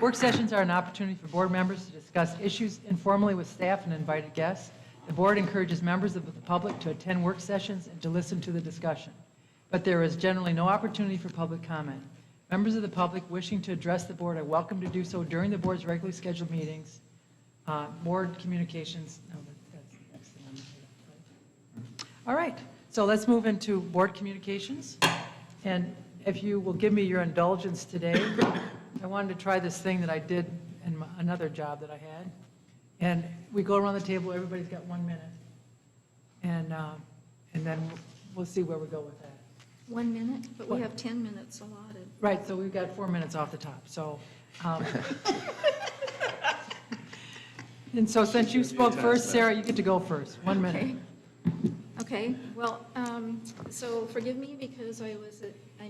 Work sessions are an opportunity for board members to discuss issues informally with staff and invited guests. The board encourages members of the public to attend work sessions and to listen to the discussion, but there is generally no opportunity for public comment. Members of the public wishing to address the board are welcome to do so during the board's regularly scheduled meetings. Board communications, no, that's the next thing on the table. All right, so let's move into board communications. And if you will give me your indulgence today, I wanted to try this thing that I did in another job that I had. And we go around the table, everybody's got 1 minute. And then we'll see where we go with that. 1 minute, but we have 10 minutes allotted. Right, so we've got 4 minutes off the top, so. And so since you spoke first, Sarah, you get to go first, 1 minute. Okay, well, so forgive me because I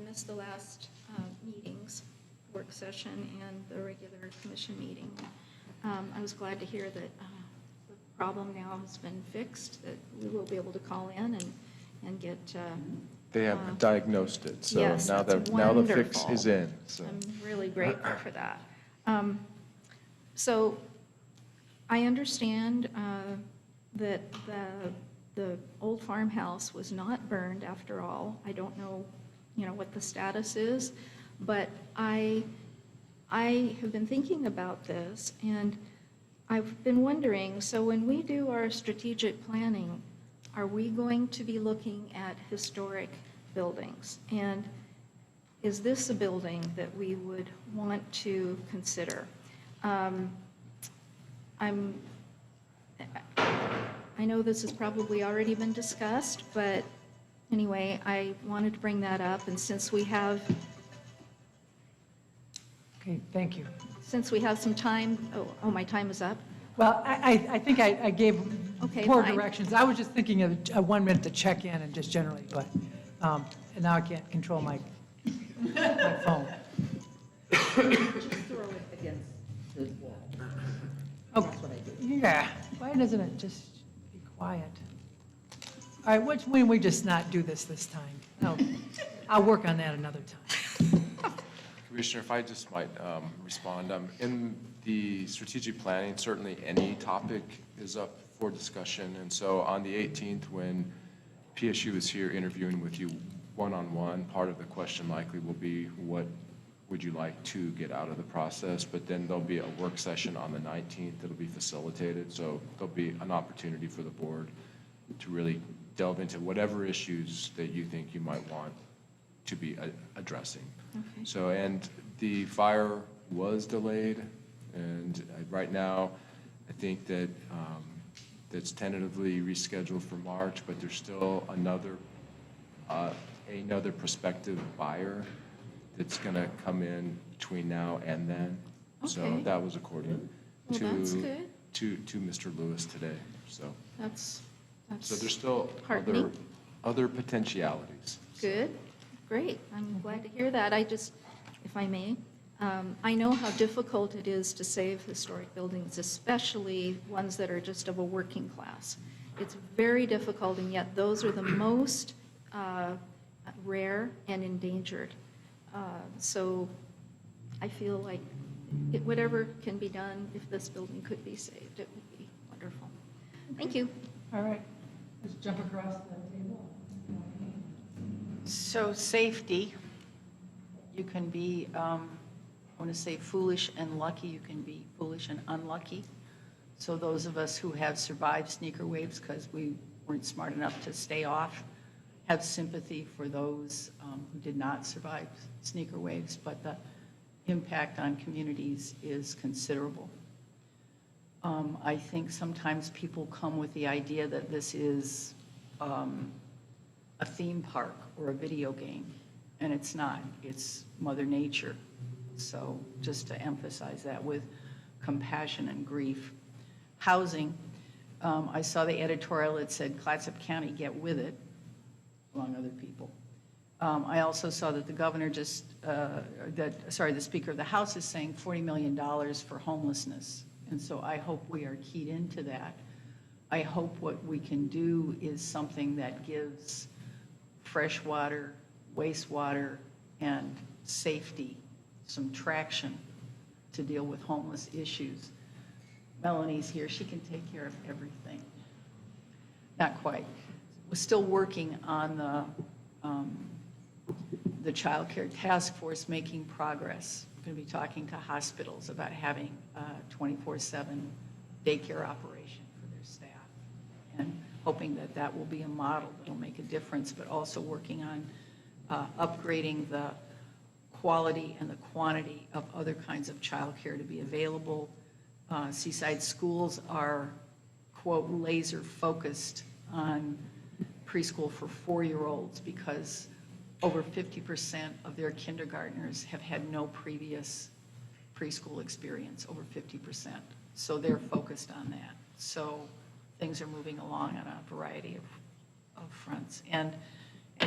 missed the last meetings, work session and the regular commission meeting. I was glad to hear that the problem now has been fixed, that we will be able to call in and get. They have diagnosed it, so yes, now that's the fix wonderful. is in. So. I'm really grateful for that. So I understand that the old farmhouse was not burned after all. I don't know, what the status is, but I have been thinking about this, and I've been wondering, so when we do our strategic planning, are we going to be looking at historic buildings? And is this a building that we would want to consider? I know this has probably already been discussed, but anyway, I wanted to bring that up, and since we have Okay, thank you. Since we have some time, oh, my time is up? Well, I think I gave Okay, poor fine. directions. I was just thinking of a 1 minute to check in and just generally, but, and now I can't control my phone. Just throw it against the wall. Okay. That's what I do. Yeah, why doesn't it just be quiet? All right, when we just not do this time? No, I'll work on that another time. Commissioner, if I just might respond. In the strategic planning, certainly any topic is up for discussion. And so on the 18th, when PSU is here interviewing with you one-on-one, part of the question likely will be what would you like to get out of the process? But then there'll be a work session on the 19th that'll be facilitated. So there'll be an opportunity for the board to really delve into whatever issues that you think you might want to be addressing. Okay. So, and the fire was delayed, and right now, I think that that's tentatively rescheduled for March, but there's still another prospective buyer that's going to come in between now and then. So Okay. that was according Well, that's good. to Mr. Lewis today. So That's there's still heartening. other potentialities. Good, great. I'm glad to hear that. I just, if I may, I know how difficult it is to save historic buildings, especially ones that are just of a working class. It's very difficult, and yet those are the most rare and endangered. So I feel like whatever can be done, if this building could be saved, it would be wonderful. Thank you. All right, let's jump across the table. So safety, you can be, I want to say foolish and lucky, you can be foolish and unlucky. So those of us who have survived sneaker waves because we weren't smart enough to stay off, have sympathy for those who did not survive sneaker waves, but the impact on communities is considerable. I think sometimes people come with the idea that this is a theme park or a video game, and it's not. It's Mother Nature. So just to emphasize that with compassion and grief. Housing, I saw the editorial that said Clatsop County, get with it, among other people. I also saw that the governor the Speaker of the House is saying $40 million for homelessness. And so I hope we are keyed into that. I hope what we can do is something that gives fresh water, wastewater, and safety some traction to deal with homeless issues. Melanie's here, she can take care of everything. Not quite. We're still working on the child care task force, making progress. We're going to be talking to hospitals about having a 24/7 daycare operation for their staff, and hoping that that will be a model that'll make a difference, but also working on upgrading the quality and the quantity of other kinds of childcare to be available. Seaside schools are, quote, laser focused on preschool for 4-year-olds because over 50% of their kindergartners have had no previous preschool experience, over 50%. So they're focused on that. So things are moving along on a variety of fronts. And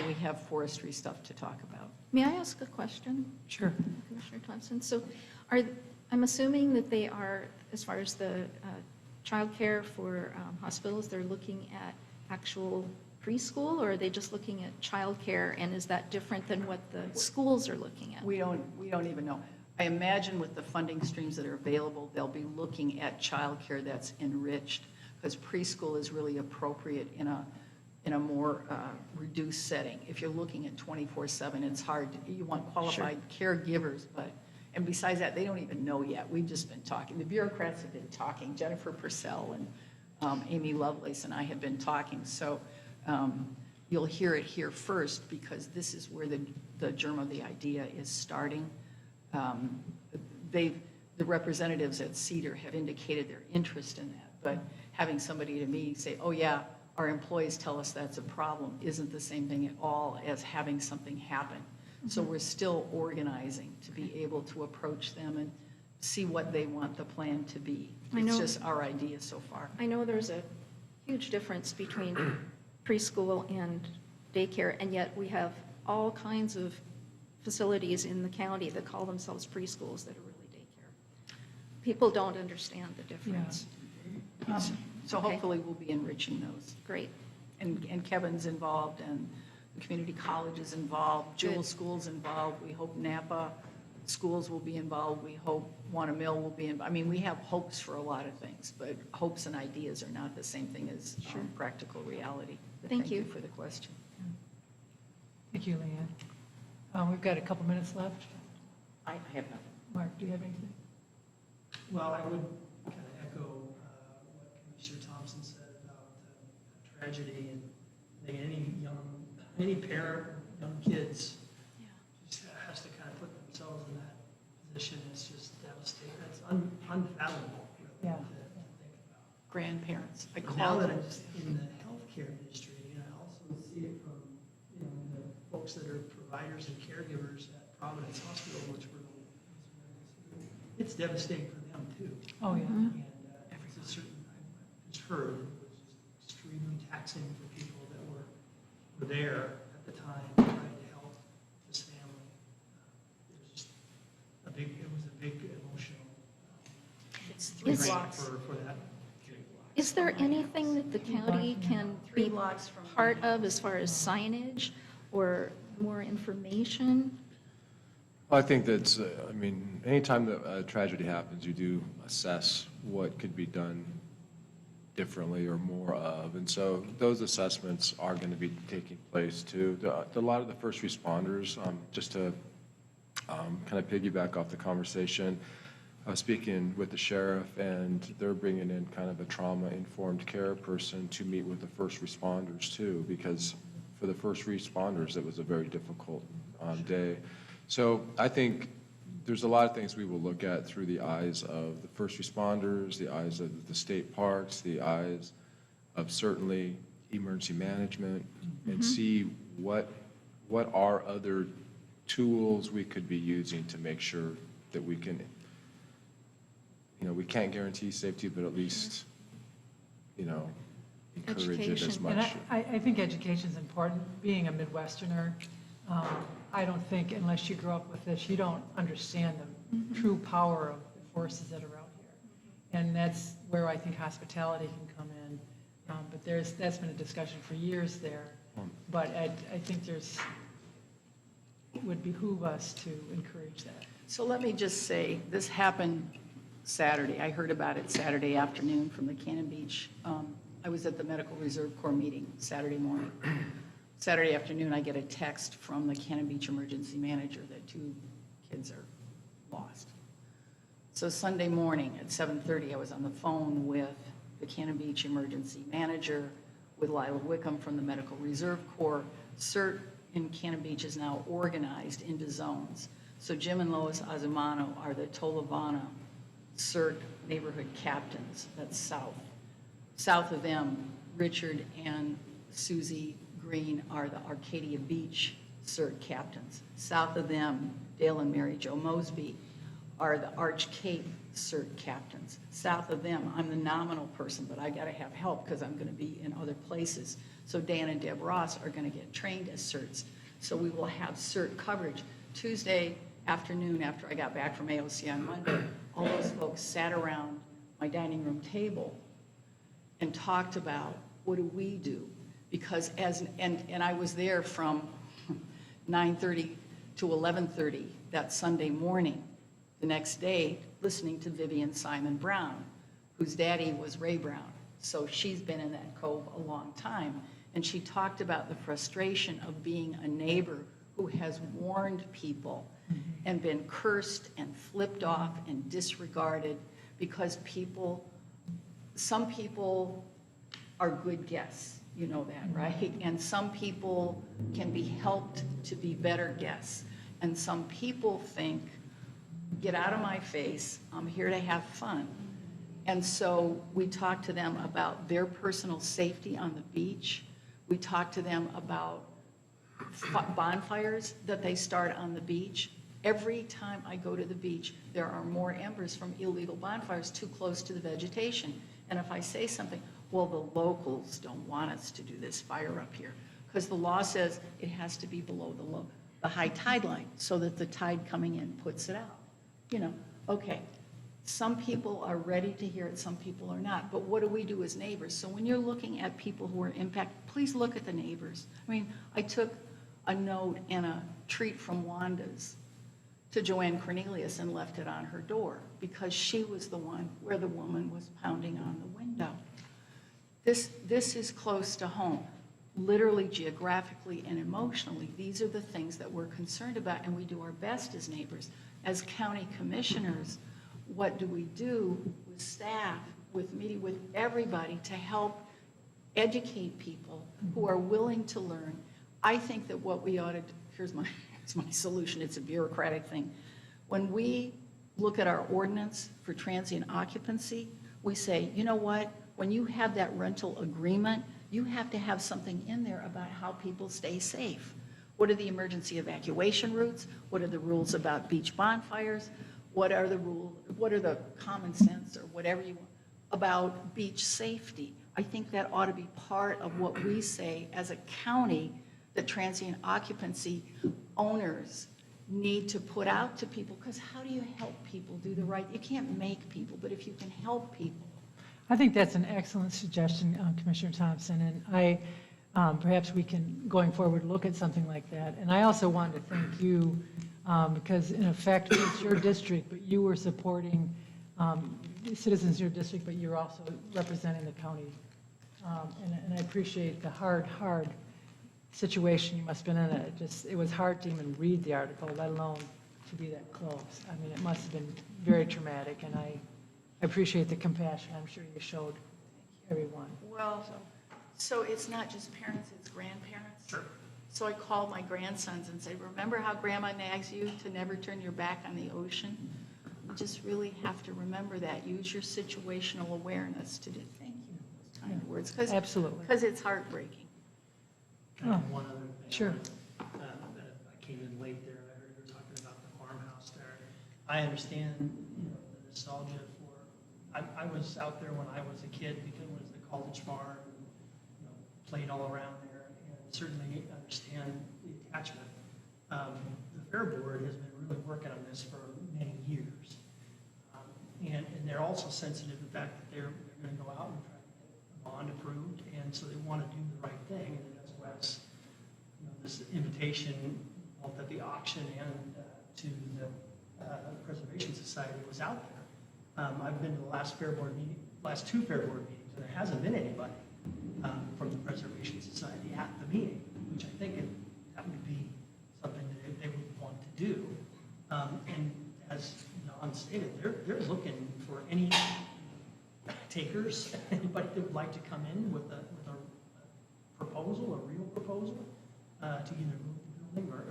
we have forestry stuff to talk about. May I ask a question? Sure. Commissioner Thompson? So I'm assuming that they are, as far as the childcare for hospitals, they're looking at actual preschool, or are they just looking at childcare, and is that different than what the schools are looking at? We don't even know. I imagine with the funding streams that are available, they'll be looking at childcare that's enriched, because preschool is really appropriate in a more reduced setting. If you're looking at 24/7, it's hard. You want qualified caregivers, and besides that, they don't even know yet. We've just been talking. The bureaucrats have been talking. Jennifer Purcell and Amy Lovelace and I have been talking. So you'll hear it here first, because this is where the germ of the idea is starting. The representatives at Cedar have indicated their interest in that, but having somebody to me say, oh yeah, our employees tell us that's a problem, isn't the same thing at all as having something happen. So we're still organizing to be able to approach them and see what they want the plan to be. It's just our idea so far. I know there's a huge difference between preschool and daycare, and yet we have all kinds of facilities in the county that call themselves preschools that are really daycare. People don't understand the difference. So Okay. hopefully we'll be enriching those. Great. And Kevin's involved, and the community college is involved, Jewel Good. School's involved, we hope Napa schools will be involved, we hope Wanna-Mill will be involved. I mean, we have hopes for a lot of things, but hopes and ideas are not the same thing as practical reality. But Thank you. for the question. Thank you, Leanne. We've got a couple minutes left. I have nothing. Mark, do you have anything? Well, I would kind of echo what Commissioner Thompson said about tragedy, and I think any parent, young kids, just has to kind of put themselves in that position. It's just devastating. It's unfathomable, really, Yeah. to think about. Grandparents, I But now call that them. I'm just in the healthcare industry, and I also see it from, the folks that are providers and caregivers at Providence Hospital, which were it's devastating for them too. Oh, yeah. And it's a certain, I just heard it was just extremely taxing for people that were there at the time trying to help this family. It was just it was a big emotional It's Is- for that. Is there anything that the county can 3 be blocks from part of as far as signage or more information? I think that's, anytime that a tragedy happens, you do assess what could be done differently or more of. And so those assessments are going to be taking place too. A lot of the first responders, just to kind of piggyback off the conversation, I was speaking with the sheriff, and they're bringing in kind of a trauma-informed care person to meet with the first responders too, because for the first responders, it was a very difficult day. So I think there's a lot of things we will look at through the eyes of the first responders, the eyes of the state parks, the eyes of certainly emergency management, and see what are other tools we could be using to make sure that we can, we can't guarantee safety, but at least, encourage it as Education. And much. I think education's important. Being a Midwesterner, I don't think unless you grow up with this, you don't understand the true power of the forces that are out here. And that's where I think hospitality can come in. But that's been a discussion for years there. But I think it would behoove us to encourage that. So let me just say, this happened Saturday. I heard about it Saturday afternoon from the Cannon Beach. I was at the Medical Reserve Corps meeting Saturday morning. Saturday afternoon, I get a text from the Cannon Beach emergency manager that 2 kids are lost. So Sunday morning at 7:30, I was on the phone with the Cannon Beach emergency manager, with Lila Wickham from the Medical Reserve Corps. CERT in Cannon Beach is now organized into zones. So Jim and Lois Azumano are the Tolovana CERT neighborhood captains, that's south. South of them, Richard and Susie Green are the Arcadia Beach CERT captains. South of them, Dale and Mary Jo Mosby are the Arch Cape CERT captains. South of them, I'm the nominal person, but I gotta have help because I'm gonna be in other places. So Dan and Deb Ross are gonna get trained as CERTs. So we will have CERT coverage. Tuesday afternoon, after I got back from AOC on Monday, all those folks sat around my dining room table and talked about, what do we do? Because and I was there from 9:30 to 11:30 that Sunday morning. The next day, listening to Vivian Simon Brown, whose daddy was Ray Brown. So she's been in that cove a long time. And she talked about the frustration of being a neighbor who has warned people and been cursed and flipped off and disregarded because some people are good guests, you know that, right? And some people can be helped to be better guests. And some people think, get out of my face, I'm here to have fun. And so we talked to them about their personal safety on the beach. We talked to them about bonfires that they start on the beach. Every time I go to the beach, there are more embers from illegal bonfires too close to the vegetation. And if I say something, well, the locals don't want us to do this fire up here, because the law says it has to be below the high tide line so that the tide coming in puts it out. You know, okay, some people are ready to hear it, some people are not, but what do we do as neighbors? So when you're looking at people who are impacted, please look at the neighbors. I mean, I took a note and a treat from Wanda's to Joanne Cornelius and left it on her door because she was the one where the woman was pounding on the window. This is close to home, literally, geographically, and emotionally. These are the things that we're concerned about, and we do our best as neighbors. As county commissioners, what do we do with staff, with meeting with everybody to help educate people who are willing to learn? I think that what we ought to do, here's my solution, it's a bureaucratic thing. When we look at our ordinance for transient occupancy, we say, you know what, when you have that rental agreement, you have to have something in there about how people stay safe. What are the emergency evacuation routes? What are the rules about beach bonfires? What are the common sense or whatever you want about beach safety? I think that ought to be part of what we say as a county that transient occupancy owners need to put out to people, because how do you help people do the right? You can't make people, but if you can help people. I think that's an excellent suggestion, Commissioner Thompson, and I, perhaps we can, going forward, look at something like that. And I also wanted to thank you, because in effect, it's your district, but you were supporting citizens in your district, but you're also representing the county. And I appreciate the hard situation you must have been in. It was hard to even read the article, let alone to be that close. I mean, it must have been very traumatic, and I appreciate the compassion I'm sure you showed everyone. Well, so it's not just parents, it's grandparents. Sure. So I called my grandsons and said, remember how grandma nags you to never turn your back on the ocean? You just really have to remember that. Use your situational awareness to do thank you, those kind of words. Absolutely. Because it's heartbreaking. Kind of one other thing. Sure. I came in late there, and I heard you were talking about the farmhouse there. I understand, you know, the nostalgia for, I was out there when I was a kid because it was the college farm, and, you know, played all around there, and certainly understand the attachment. The Fair Board has been really working on this for many years. And they're also sensitive to the fact that they're going to go out and try to get a bond approved, and so they want to do the right thing. And that's why it's, you know, this invitation, both at the auction and to the Preservation Society was out there. I've been to the last last two Fair Board meetings, and there hasn't been anybody from the Preservation Society at the meeting, which I think that would be something that they would want to do. And as Don stated, they're looking for any takers, anybody that would like to come in with a proposal, a real proposal, to either move the building or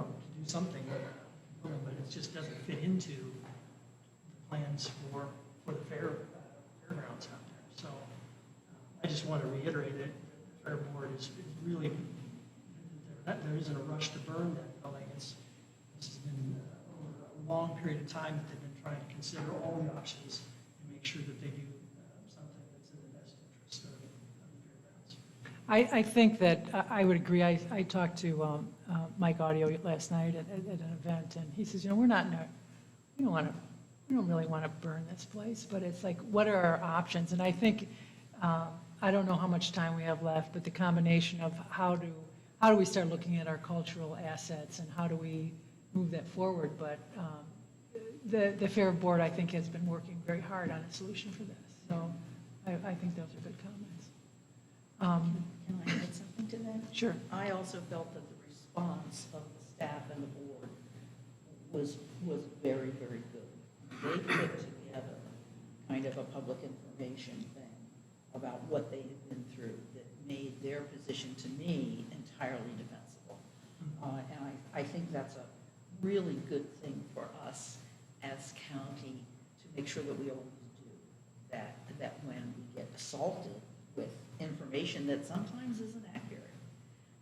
to do something with the building, but it just doesn't fit into the plans for the fairgrounds out there. So I just want to reiterate that the Fair Board is really, there isn't a rush to burn that building. This has been over a long period of time that they've been trying to consider all the options and make sure that they do something that's in the best interest of the fairgrounds. I think that I would agree. I talked to Mike Audio last night at an event, and he says, we don't really want to burn this place, but it's like, what are our options? And I think, I don't know how much time we have left, but the combination of how do we start looking at our cultural assets and how do we move that forward? But the Fair Board, I think, has been working very hard on a solution for this. So I think those are good comments. Can I add something to that? Sure. I also felt that the response of the staff and the board was very, very good. They put together kind of a public information thing about what they had been through that made their position, to me, entirely defensible. And I think that's a really good thing for us as county to make sure that we always do that when we get assaulted with information that sometimes isn't accurate,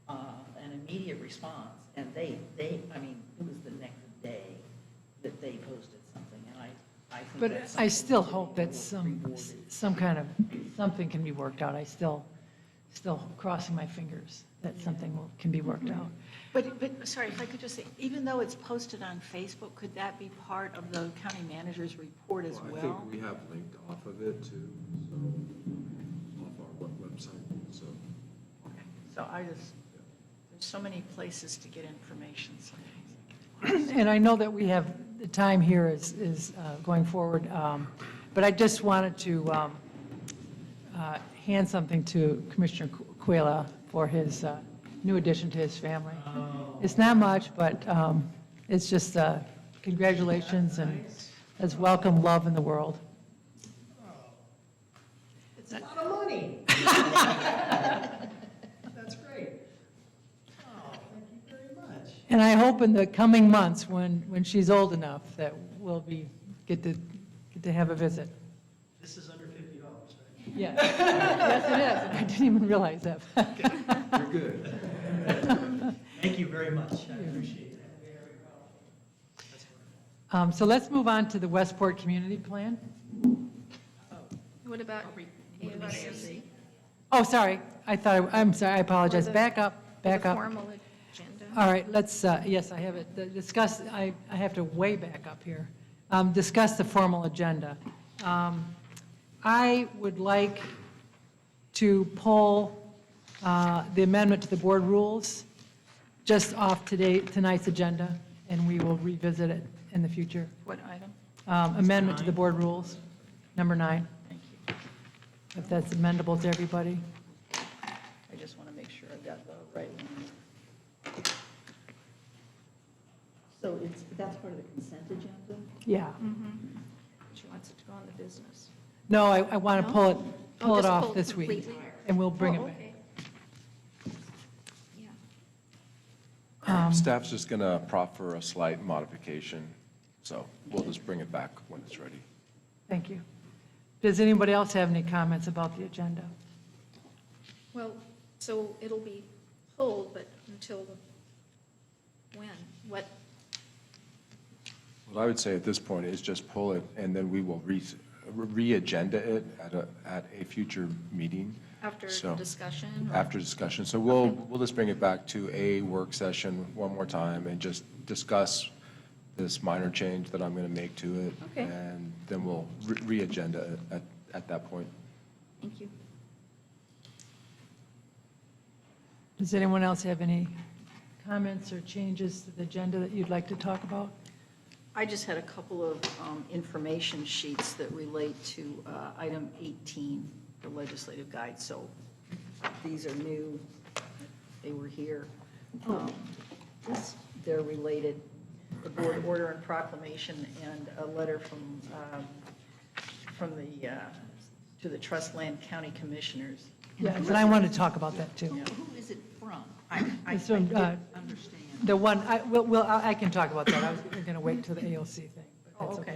an immediate response. And it was the next day that they posted something, and I think But that's I something still that hope they that will reward it. something can be worked out. I still crossing my fingers that something can be worked out. But sorry, if I could just say, even though it's posted on Facebook, could that be part of the county manager's report as I well? think we have linked off of it too, so, off our website, so. Okay. So there's so many places to get information sometimes. And I know that we have, the time here is going forward, but I just wanted to hand something to Commissioner Quayla for his new addition to his family. It's not much, but it's just congratulations and let's welcome love in the world. It's a lot of money. That's great. Oh, thank you very much. And I hope in the coming months, when she's old enough, that we'll get to have a visit. This is under $50, right? Yes, yes it is, and I didn't even realize that. You're good. Thank you very much. I appreciate that. That's wonderful. So let's move on to the Westport Community Plan. What about AOC? Oh, sorry, I'm sorry, I apologize. Or the- Back up. The formal agenda? All right, let's, yes, I have it. Discuss, I have to way back up here. Discuss the formal agenda. I would like to pull the amendment to the board rules just off tonight's agenda, and we will revisit it in the future. What item? Amendment to the board rules, number 9, Thank you. if that's amendable to everybody. I just want to make sure I've got the right one. So that's part of the consent agenda? Yeah. She wants it to go on the business. No, I want to No? pull it Oh, just off pull it this week, completely? and we'll bring it Oh, back. okay. Yeah. Staff's just going to proffer a slight modification, so we'll just bring it back when it's ready. Thank you. Does anybody else have any comments about the agenda? Well, so it'll be pulled, but until when? What? What I would say at this point is just pull it, and then we will re-agenda it at a future meeting. After So, discussion? or- After discussion. So we'll just bring it back to a work session one more time and just discuss this minor change that I'm going to make to it. Okay. And then we'll re-agenda it at that point. Thank you. Does anyone else have any comments or changes to the agenda that you'd like to talk about? I just had a couple of information sheets that relate to item 18, the legislative guide. So these are new. They were here. They're related. The board order and proclamation and a letter from the, to the Trust Land County Commissioners. Yes, and I wanted to talk about that, too. Who is it from? I It's from, didn't understand. The one, I can talk about that. I was going to wait till the AOC thing. But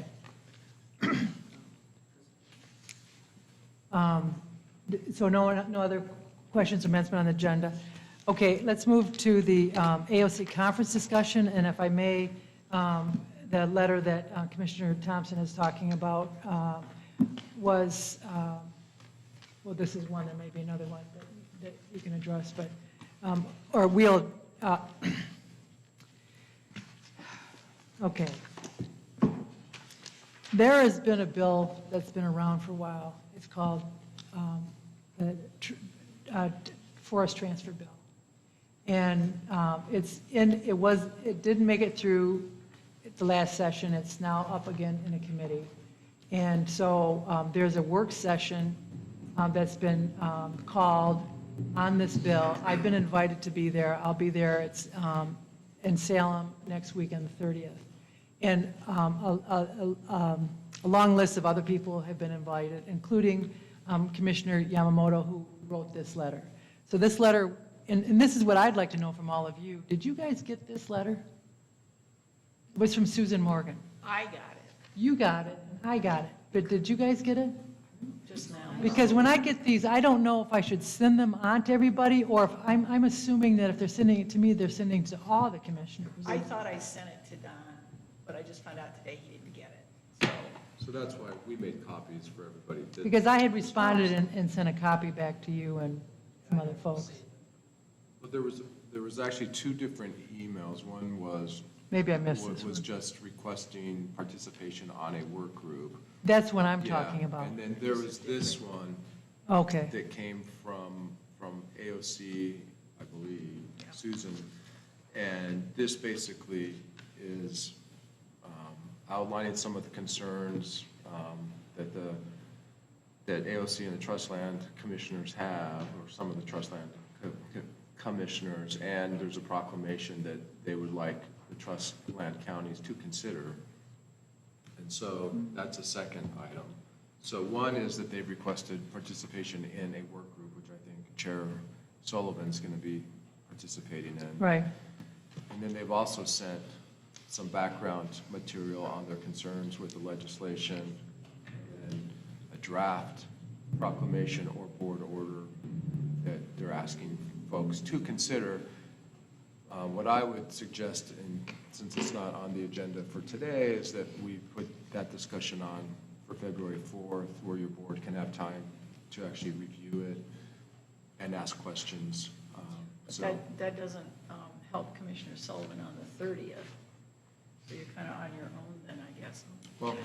that's So no other questions or amendments on the agenda? Okay, let's move to the AOC conference discussion, and if I may, the letter that Commissioner Thompson is talking about was, well, this is one, there may be another one that you can address, but, or we'll, okay. There has been a bill that's been around for a while. It's called the Forest Transfer Bill. And it didn't make it through the last session. It's now up again in a committee. And so there's a work session that's been called on this bill. I've been invited to be there. I'll be there. It's in Salem next week on the 30th. And a long list of other people have been invited, including Commissioner Yamamoto, who wrote this letter. So this letter, and this is what I'd like to know from all of you. Did you guys get this letter? It was from Susan Morgan. I got it You got it, and I got it. But did you guys get it? just now. Because when I get these, I don't know if I should send them on to everybody, or if I'm assuming that if they're sending it to me, they're sending it to all the commissioners. I thought I sent it to Don, but I just found out today he didn't get it. So that's why we made copies for everybody. Because I had responded and sent a copy back to you and some other folks. But there was actually two different emails. One was. Maybe I missed this Was one. just requesting participation on a work group. That's what I'm Yeah, talking about. And then there was this one Okay, that came from AOC, I believe, Susan. And this basically is outlining some of the concerns that AOC and the trust land commissioners have, or some of the trust land commissioners. And there's a proclamation that they would like the trust land counties to consider. And so that's a second item. So one is that they've requested participation in a work group, which I think Chair Sullivan's going to be participating in. right. And then they've also sent some background material on their concerns with the legislation and a draft proclamation or board order that they're asking folks to consider. What I would suggest, and since it's not on the agenda for today, is that we put that discussion on for February 4th, where your board can have time to actually review it and ask questions. So That doesn't help Commissioner Sullivan on the 30th. So you're kind of on your own then, I guess. Well,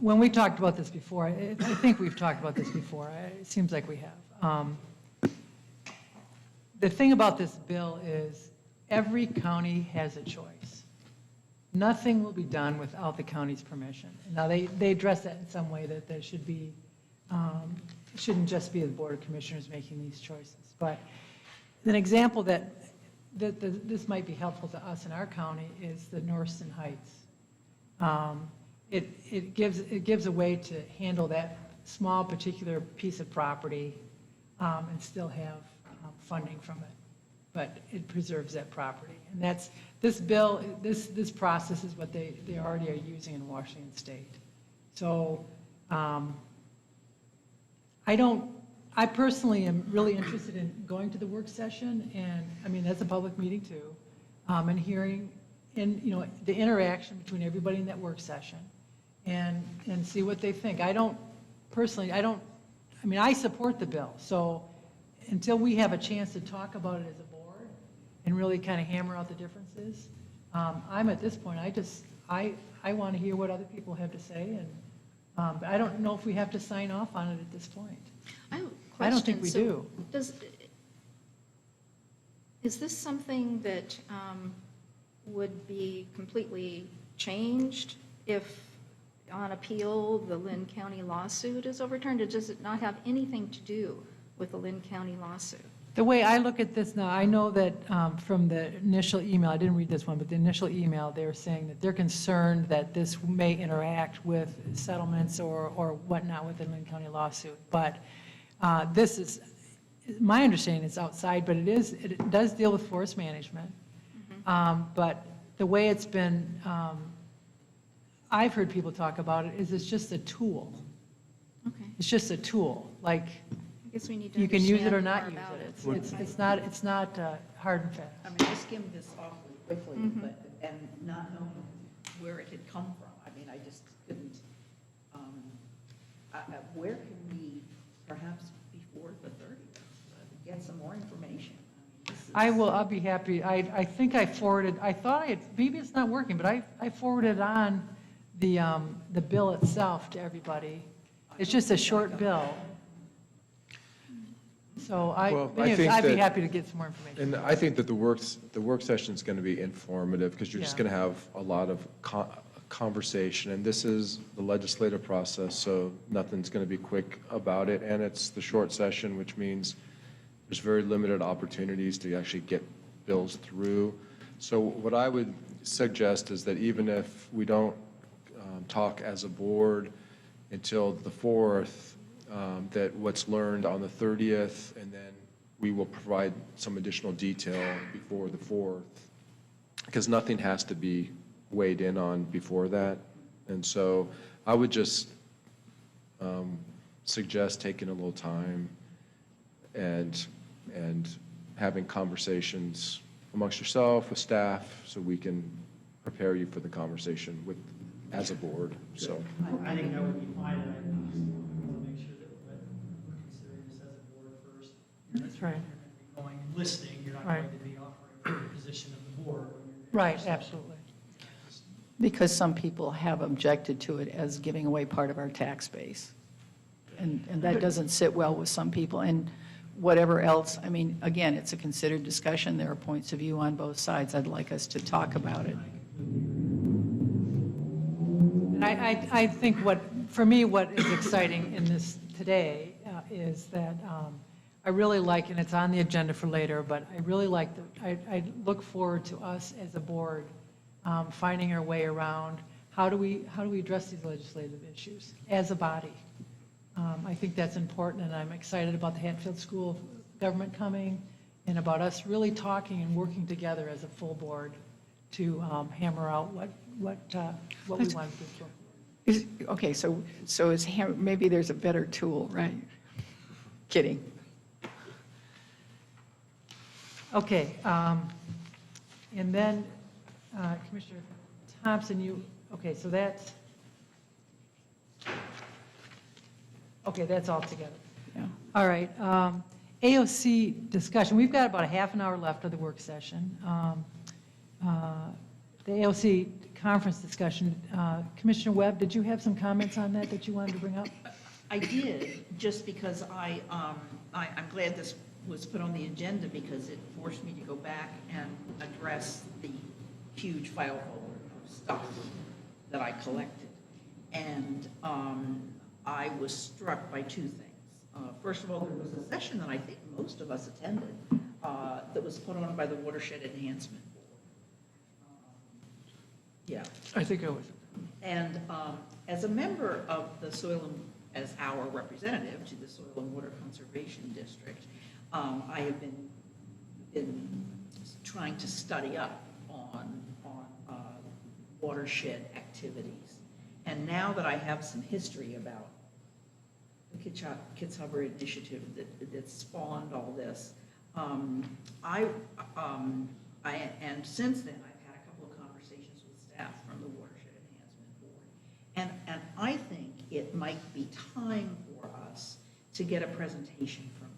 when we talked about this before, I think we've talked about this before. It seems like we have. The thing about this bill is every county has a choice. Nothing will be done without the county's permission. Now, they address that in some way, that there should be, it shouldn't just be the Board of Commissioners making these choices. But an example that this might be helpful to us in our county is the Norriston Heights. It gives a way to handle that small particular piece of property and still have funding from it, but it preserves that property. And that's, this bill, this process is what they already are using in Washington State. So I personally am really interested in going to the work session, and, I mean, that's a public meeting too, and hearing, and, you know, the interaction between everybody in that work session, and see what they think. I support the bill, so until we have a chance to talk about it as a board and really kind of hammer out the differences, I'm at this point, I want to hear what other people have to say, and but I don't know if we have to sign off on it at this point. I have a I don't think question. we do. So Is this something that would be completely changed if on appeal the Lynn County lawsuit is overturned? Or does it not have anything to do with the Lynn County lawsuit? The way I look at this now, I know that from the initial email, I didn't read this one, but the initial email, they were saying that they're concerned that this may interact with settlements or whatnot with the Lynn County lawsuit. But this is, my understanding is outside, but it does deal with forest management. But the way it's been, I've heard people talk about it, is it's just a tool. Okay, It's just a tool, like, I guess we need to you can use it or understand not more use about it. It's not hard and fast. I mean, I skimmed this awfully quickly, Mhm. but, and not knowing where it had come from. I mean, I just couldn't, where can we, perhaps before the 30th, get some more information? I mean, this is- I'll be happy. I think I forwarded, I thought maybe it's not working, but I forwarded on the bill itself to everybody. It's just a short bill. So Well, I anyways, think I'd be that- happy to get some more information. And I think that the work session is going to be informative because you're just Yeah. going to have a lot of conversation. And this is the legislative process, so nothing's going to be quick about it. And it's the short session, which means there's very limited opportunities to actually get bills through. So what I would suggest is that even if we don't talk as a board until the 4th, that what's learned on the 30th, and then we will provide some additional detail before the 4th, because nothing has to be weighed in on before that. And so I would just suggest taking a little time and having conversations amongst yourself, with staff, so we can prepare you for the conversation as a board, so. I think that would be fine, and I just want to make sure that we're considering this as a board first. That's right. You're going to be going, listening, you're not Right. going to be offering from the position of the board. when you're- Right, absolutely. Because some people have objected to it as giving away part of our tax base. And that doesn't sit well with some people. And whatever else, I mean, again, it's a considered discussion. There are points of view on both sides. I'd like us to talk about it. And I think for me, what is exciting in this today is that I really like, and it's on the agenda for later, but I really like, I look forward to us as a board finding our way around, how do we address these legislative issues as a body? I think that's important, and I'm excited about the Hatfield School of Government coming, and about us really talking and working together as a full board to hammer out what we want to do. Okay, so maybe there's a better tool, right? Kidding. Okay, and then Commissioner Thompson, okay, so that's all together. Yeah. All right, AOC discussion, we've got about a half an hour left of the work session. The AOC conference discussion, Commissioner Webb, did you have some comments on that you wanted to bring up? I did, just because I'm glad this was put on the agenda, because it forced me to go back and address the huge file folder of stuff that I collected. And I was struck by two things. First of all, there was a session that I think most of us attended that was put on by the Watershed Enhancement Board. Yeah. I think I was. And as a member of the as our representative to the Soil and Water Conservation District, I have been trying to study up on watershed activities. And now that I have some history about the Kits Hubbard initiative that spawned all this, and since then I've had a couple of conversations with staff from the Watershed Enhancement Board. And I think it might be time for us to get a presentation from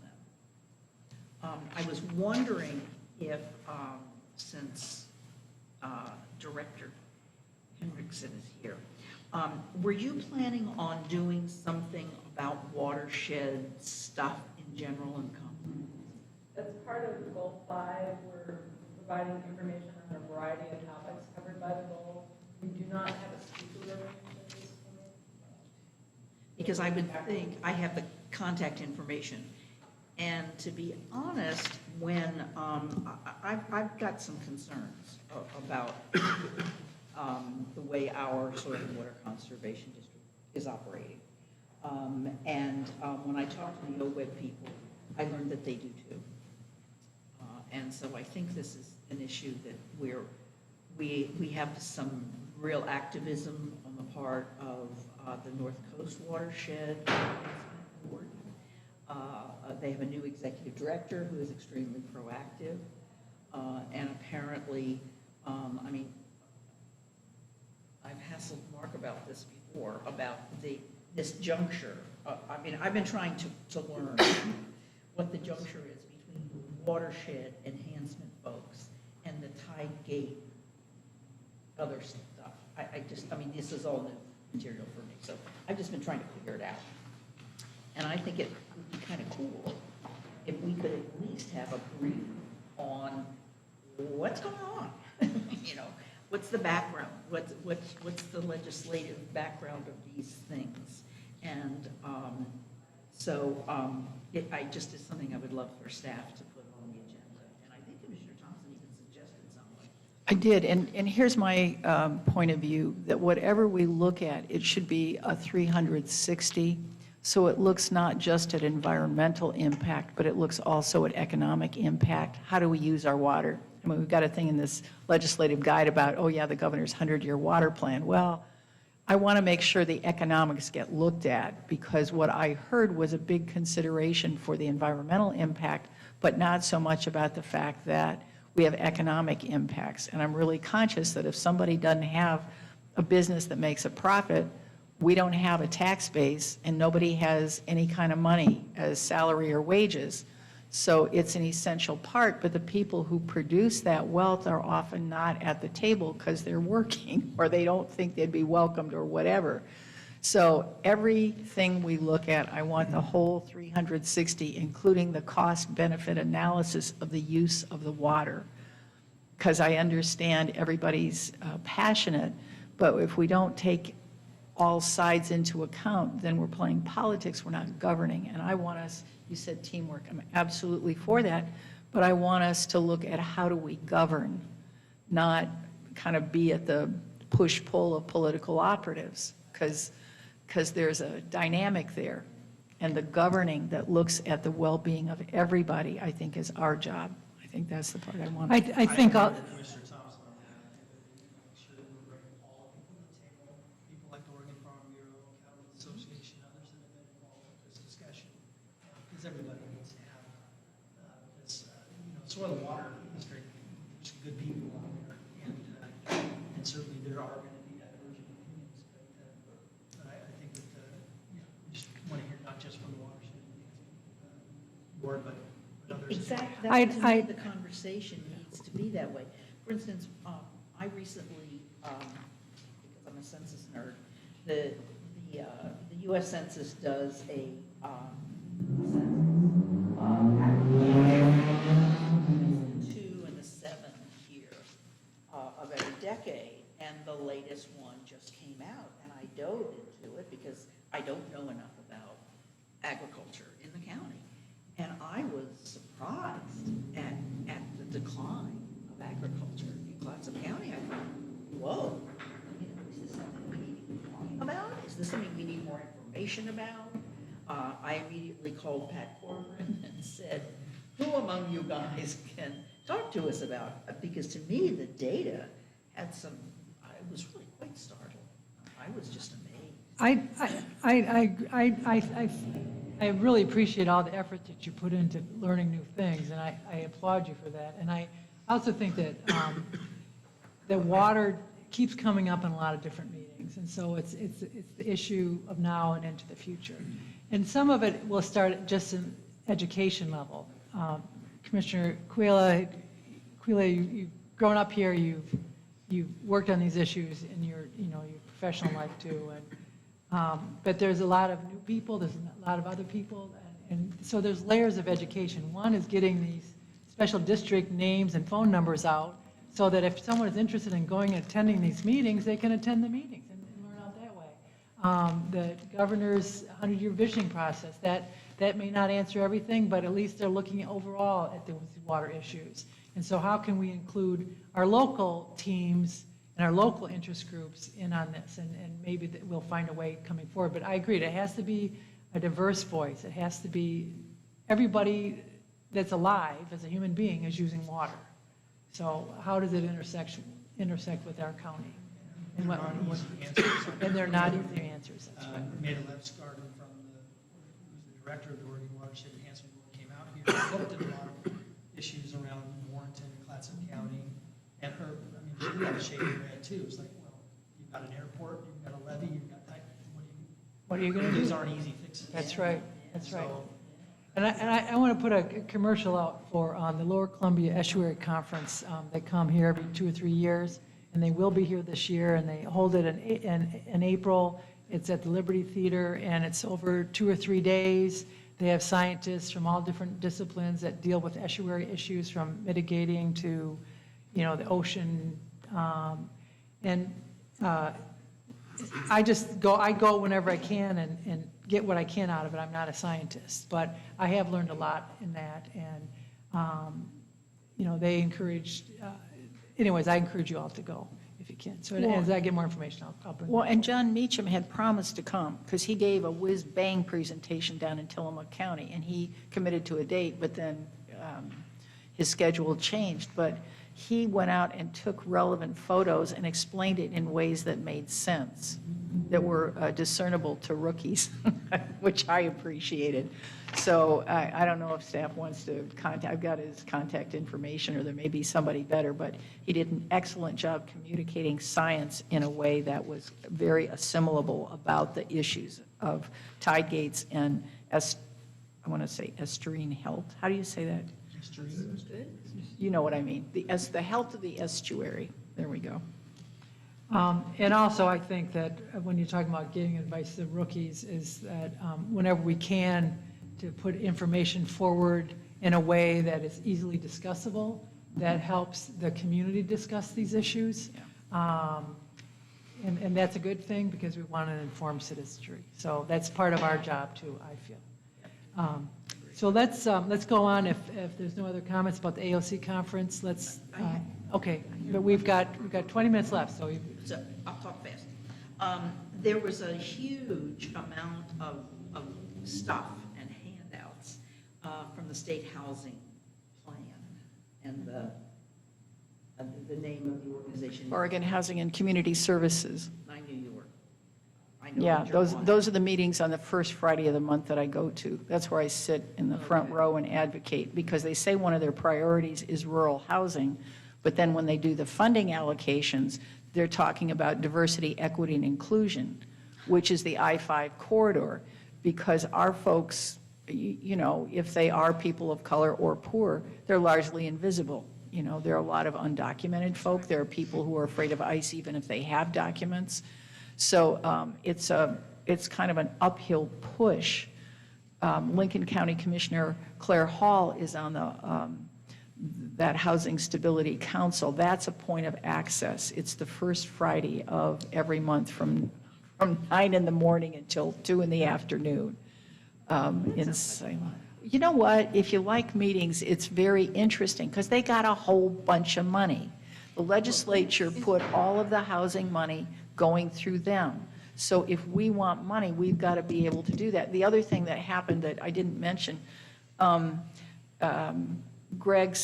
them. I was wondering if, since Director Hendrickson is here, were you planning on doing something about watershed stuff in general and As part of Goal 5, we're providing information on a variety of topics covered by the goal. We do not have a speaker arranged at this point. Because I would think, I have the contact information. And to be honest, when, I've got some concerns about the way our soil and water conservation district is operating. When I talk to the OWEB people, I learned that they do too. And so I think this is an issue that we have some real activism on the part of the North Coast Watershed Board. They have a new executive director who is extremely proactive. And apparently, I mean, I've hassled Mark about this before, about this juncture. I mean, I've been trying to learn what the juncture is between the watershed enhancement folks and the tide gate other stuff. I mean, this is all new material for me, so I've just been trying to figure it out. And I think it would be kind of cool if we could at least have a brief on what's going on. You know, what's the background? What's the legislative background of these things? And I just is something I would love for staff to put on the agenda. And I think Commissioner Thompson even suggested something. I did, and here's my point of view, that whatever we look at, it should be a 360, so it looks not just at environmental impact, but it looks also at economic impact. How do we use our water? I mean, we've got a thing in this legislative guide about, oh yeah, the governor's 100-year water plan. Well, I want to make sure the economics get looked at, because what I heard was a big consideration for the environmental impact, but not so much about the fact that we have economic impacts. And I'm really conscious that if somebody doesn't have a business that makes a profit, we don't have a tax base and nobody has any kind of money as salary or wages. So it's an essential part, but the people who produce that wealth are often not at the table because they're working or they don't think they'd be welcomed or whatever. So everything we look at, I want the whole 360, including the cost-benefit analysis of the use of the water. Because I understand everybody's passionate, but if we don't take all sides into account, then we're playing politics, we're not governing. And I want us, you said teamwork, I'm absolutely for that, but I want us to look at how do we govern, not kind of be at the push-pull of political operatives, because there's a dynamic there. And the governing that looks at the well-being of everybody, I think, is our job. I think that's the part I want. I think I'll, Commissioner Thompson on that. I think that we need to make sure that we're bringing all people to the table, people like the Oregon Farm Bureau, Cattlemen's Association, others that have been involved with this discussion. Because everybody needs to have this, soil and water district, there's good people out there. And certainly there are going to be divergent opinions. But I think that, we just want to hear not just from the watershed board, but others. Exactly. I- The conversation needs to be that way. For instance, I recently, because I'm a census nerd, the U.S. Census does a census, 2 and the 7 year of every decade, and the latest one just came out, and I dove into it because I don't know enough about agriculture in the county. And I was surprised at the decline of agriculture in Clatsop County. I thought, whoa, is this something we need to be talking about? Is this something we need more information about? I immediately called Pat Corcoran and said, who among you guys can talk to us about it? Because to me, the data had some, I was really quite startled. I was just amazed. I really appreciate all the effort that you put into learning new things, and I applaud you for that. And I also think that that water keeps coming up in a lot of different meetings, and so it's the issue of now and into the future. And some of it will start at just an education level. Commissioner Quila, you've grown up here, you've worked on these issues in your professional life too, but there's a lot of new people, there's a lot of other people, and so there's layers of education. One is getting these special district names and phone numbers out, so that if someone is interested in going and attending these meetings, they can attend the meetings and learn out that way. The governor's 100-year visioning process, that may not answer everything, but at least they're looking overall at the water issues. And so how can we include our local teams and our local interest groups in on this? And maybe we'll find a way coming forward. But I agree, it has to be a diverse voice. It has to be, everybody that's alive as a human being is using water. So how does it intersect with our county? They're not easy answers. And they're not easy answers, that's right. Mada Lefsgarden who's the director of the Oregon Watershed Enhancement Board, came out here, looked at a lot of issues around Warrenton, Clatsop County, and her, I mean, she got a shade of red too. It's like, well, you've got an airport, you've got a levee, you've got that, What are you going to do? these aren't easy fixes. That's right, that's right. So, And I want to put a commercial out for the Lower Columbia Estuary Conference. They come here every 2 or 3 years, and they will be here this year, and they hold it in April. It's at the Liberty Theater, and it's over 2 or 3 days. They have scientists from all different disciplines that deal with estuary issues, from mitigating to, the ocean. I go whenever I can and get what I can out of it. I'm not a scientist, but I have learned a lot in that, and, they encouraged, anyways, I encourage you all to go if you can. So as I get more information, I'll bring it. Well, and John Meacham had promised to come, because he gave a whiz-bang presentation down in Tillamook County, and he committed to a date, but then his schedule changed. But he went out and took relevant photos and explained it in ways that made sense, that were discernible to rookies, which I appreciated. So I don't know if staff wants to contact, I've got his contact information, or there may be somebody better, but he did an excellent job communicating science in a way that was very assimilable about the issues of tide gates and, I want to say estuarine health. How do you say that? You know what I mean. The health of the estuary. There we go. And also, I think that when you're talking about giving advice to rookies, is that whenever we can, to put information forward in a way that is easily discussable, that helps the community discuss these issues. And that's a good thing, because we want an informed citizenry. So that's part of our job too, I feel. So let's go on. If there's no other comments about the AOC conference, okay, but we've got 20 minutes left, so. So I'll talk fast. There was a huge amount of stuff and handouts from the state housing plan, and the name of the organization. Oregon Housing and Community Services. I knew you were. I know Yeah, that you're on. those are the meetings on the first Friday of the month that I go to. That's where I sit in the front Okay. row and advocate, because they say one of their priorities is rural housing, but then when they do the funding allocations, they're talking about diversity, equity, and inclusion, which is the I-5 corridor, because our folks, if they are people of color or poor, they're largely invisible. There are a lot of undocumented folk. There are people who are afraid of ICE even if they have documents. So it's kind of an uphill push. Lincoln County Commissioner Claire Hall is on that Housing Stability Council. That's a point of access. It's the first Friday of every month from 9 in the morning until 2 in the afternoon. You know what? If you like meetings, it's very interesting, because they got a whole bunch of money. The legislature put all of the housing money going through them. So if we want money, we've got to be able to do that. The other thing that happened that I didn't mention, Greg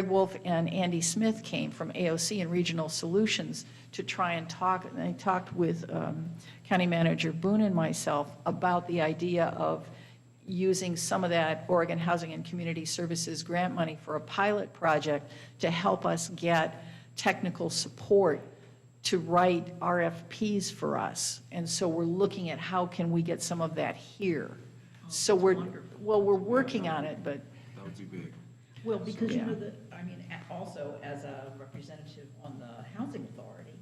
Wolf and Andy Smith came from AOC and Regional Solutions to try and talk, and I talked with County Manager Boone and myself about the idea of using some of that Oregon Housing and Community Services grant money for a pilot project to help us get technical support to write RFPs for us. And so we're looking at how can we get some of that here. So we're working on it, but. That would be big. Well, because Yeah. Also as a representative on the Housing Authority,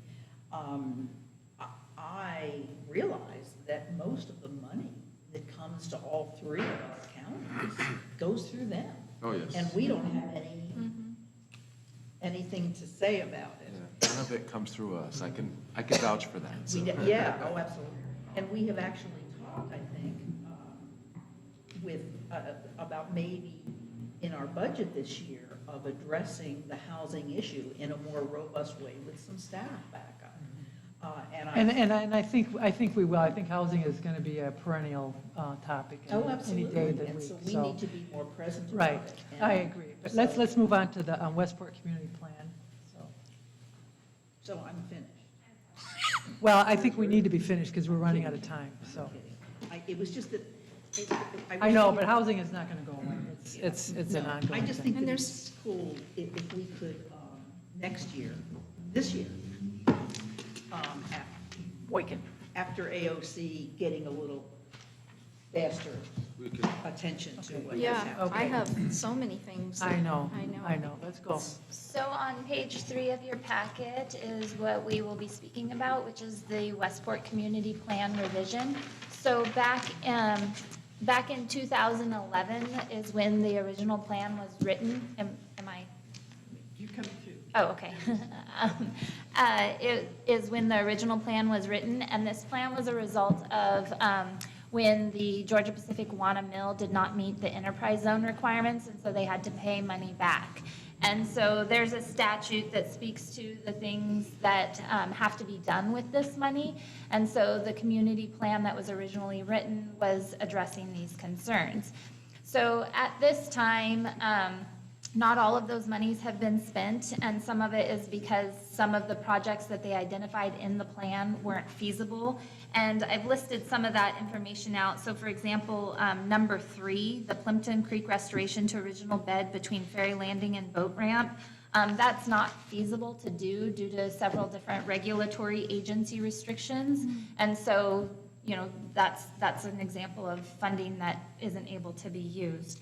I realize that most of the money that comes to all three of us counties goes through them. Oh, yes. And we don't have any anything to say about it. Yeah, none of it comes through us. I can vouch for that. so. Yeah, oh, absolutely. And we have actually talked, I think, with, about maybe in our budget this year of addressing the housing issue in a more robust way with some staff backup. And I think we will. I think housing is going to be a perennial topic Oh, any day absolutely. of the And week. so we need to be more present about Right, it. And I agree. But so- let's move on to the Westport Community Plan. So I'm finished. Well, I think we need to be finished because we're running out of time, so. Okay. It was just that. I know, but housing is not going to go away. It's an No, ongoing I just thing. think that it's cool if we could, next year, this year, after AOC getting a little faster attention to what has Yeah, happened. I have so many things. I know, I know. I know. Let's go. So on page 3 of your packet is what we will be speaking about, which is the Westport Community Plan revision. So back in 2011 is when the original plan was written. Am I? You come through. Oh, okay. It is when the original plan was written, and this plan was a result of when the Georgia Pacific Wanna Mill did not meet the enterprise zone requirements, and so they had to pay money back. And so there's a statute that speaks to the things that have to be done with this money. And so the community plan that was originally written was addressing these concerns. So at this time, not all of those monies have been spent, and some of it is because some of the projects that they identified in the plan weren't feasible. And I've listed some of that information out. So for example, number 3, the Plimpton Creek restoration to original bed between Ferry Landing and Boat Ramp, that's not feasible to do due to several different regulatory agency restrictions. And so, you know, that's an example of funding that isn't able to be used.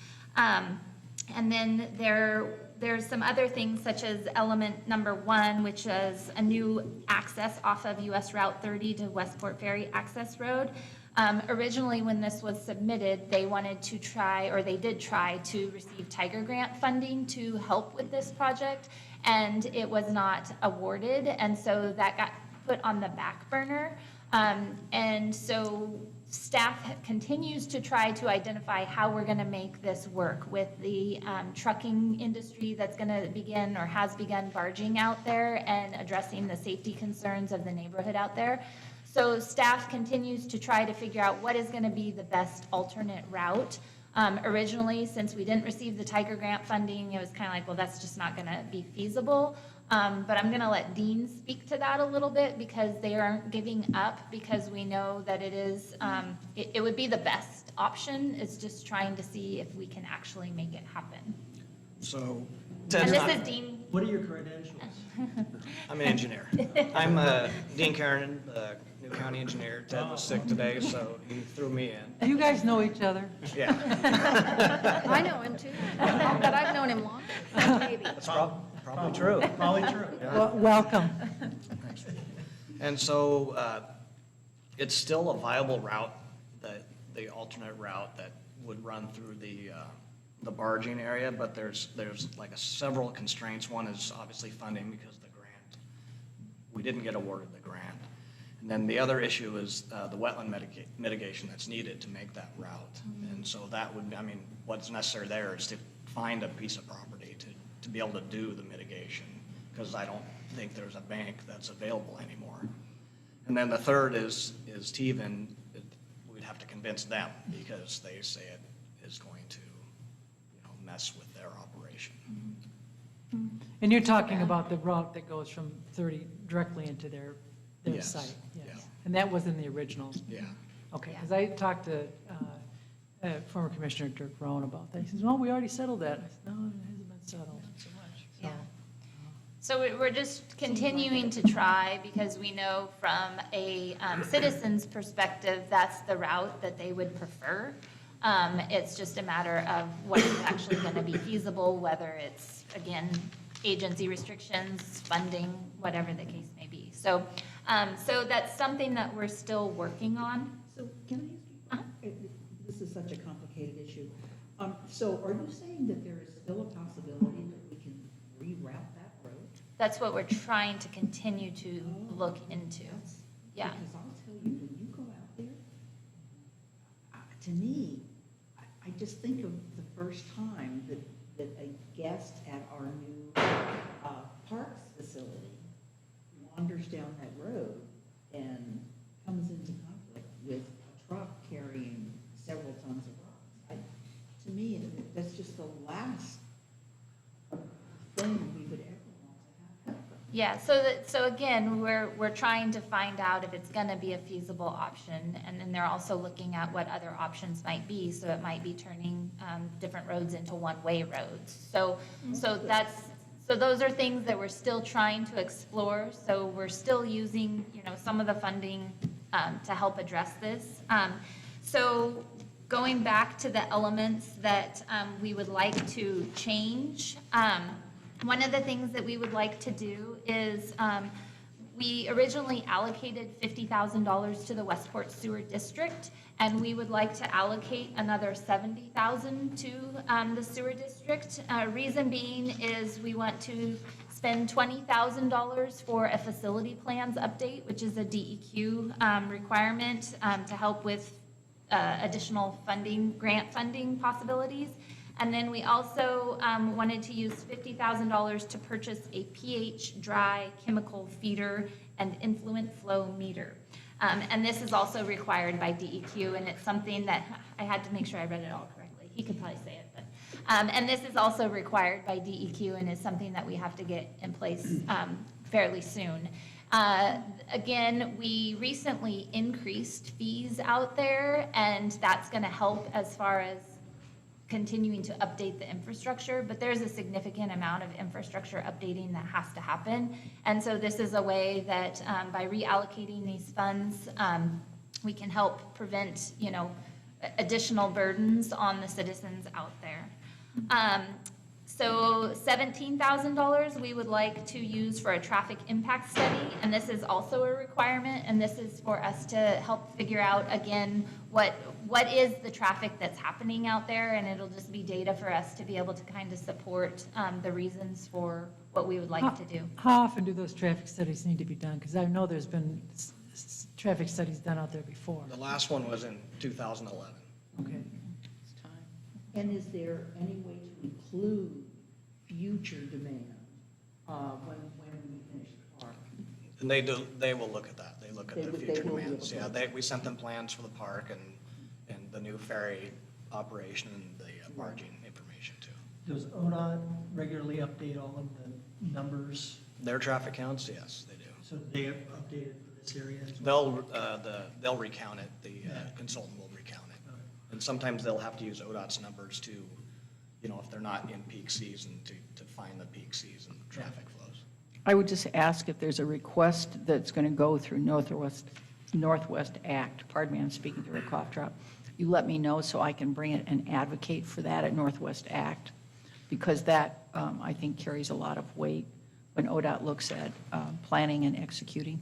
And then there's some other things such as element number 1, which is a new access off of US Route 30 to Westport Ferry Access Road. Originally, when this was submitted, they wanted to try, or they did try to receive Tiger Grant funding to help with this project, and it was not awarded, and so that got put on the back burner. And so staff continues to try to identify how we're going to make this work with the trucking industry that's going to begin or has begun barging out there and addressing the safety concerns of the neighborhood out there. So staff continues to try to figure out what is going to be the best alternate route. Originally, since we didn't receive the Tiger Grant funding, it was kind of like, well, that's just not going to be feasible. But I'm going to let Dean speak to that a little bit because they aren't giving up, because we know that it is, it would be the best option. It's just trying to see if we can actually make it happen. So, And this is Dean. What are your credentials? I'm an engineer. I'm Dean Karen, the new county engineer. Ted was sick today, so he threw me in. You guys know each other? Yeah, I know him too, but I've known him longer, maybe. that's probably true. Probably true. Welcome. And so it's still a viable route, the alternate route that would run through the barging area, but there's like several constraints. One is obviously funding because the grant, we didn't get awarded the grant. And then the other issue is the wetland mitigation that's needed to make that route. And so that would, I mean, what's necessary there is to find a piece of property to be able to do the mitigation, because I don't think there's a bank that's available anymore. And then the third is Teven. We'd have to convince them because they say it is going to, mess with their operation. And you're talking about the route that goes from 30 directly into their Yes, site? Yes. yeah. And that was in the original? Yeah. Okay, because I talked to former Commissioner Dirk Rowan about that. He says, well, we already settled that. I said, no, it hasn't been settled so much. Yeah. So we're just continuing to try because we know from a citizen's perspective, that's the route that they would prefer. It's just a matter of what is actually going to be feasible, whether it's, again, agency restrictions, funding, whatever the case may be. So that's something that we're still working on. So can I ask you, this is such a complicated issue. So are you saying that there is still a possibility that we can reroute that road? That's what we're trying to continue to look into. Yeah. Because I'll tell you, when you go out there, to me, I just think of the first time that a guest at our new parks facility wanders down that road and comes into conflict with a truck carrying several tons of rocks. To me, that's just the last thing we would ever want to have happen. Yeah, so again, we're trying to find out if it's gonna be a feasible option, and then they're also looking at what other options might be, so it might be turning, different roads into one-way roads. So those are things that we're still trying to explore, so we're still using, some of the funding, to help address this. So going back to the elements that, we would like to change, one of the things that we would like to do is, we originally allocated $50,000 to the Westport Sewer District, and we would like to allocate another $70,000 to the sewer district. Reason being is we want to spend $20,000 for a facility plans update, which is a DEQ requirement to help with additional funding, grant funding possibilities. And then we also wanted to use $50,000 to purchase a pH dry chemical feeder and influent flow meter. And this is also required by DEQ, and it's something that, I had to make sure I read it all correctly. He could probably say it, but, and this is also required by DEQ and is something that we have to get in place fairly soon. Again, we recently increased fees out there, and that's gonna help as far as continuing to update the infrastructure, but there's a significant amount of infrastructure updating that has to happen. And so this is a way that by reallocating these funds, we can help prevent, additional burdens on the citizens out there. So $17,000 we would like to use for a traffic impact study, and this is also a requirement, and this is for us to help figure out, again, what is the traffic that's happening out there, and it'll just be data for us to be able to kind of support the reasons for what we would like to do. How often do those traffic studies need to be done? Because I know there's been traffic studies done out there before. The last one was in 2011. Okay. It's time. And is there any way to include future demand when we finish the park? And they will look at that. They look at the future demands. Yeah, we sent them plans for the park and the new ferry operation and the barging information too. Does ODOT regularly update all of the numbers? Their traffic counts, yes, they do. So they have updated for this area as well? They'll recount it, the consultant will recount it. And sometimes they'll have to use ODOT's numbers to, if they're not in peak season, to find the peak season traffic flows. I would just ask if there's a request that's going to go through Northwest Act. Pardon me, I'm speaking through a cough drop. You let me know so I can bring it and advocate for that at Northwest Act, because that, I think, carries a lot of weight when ODOT looks at planning and executing.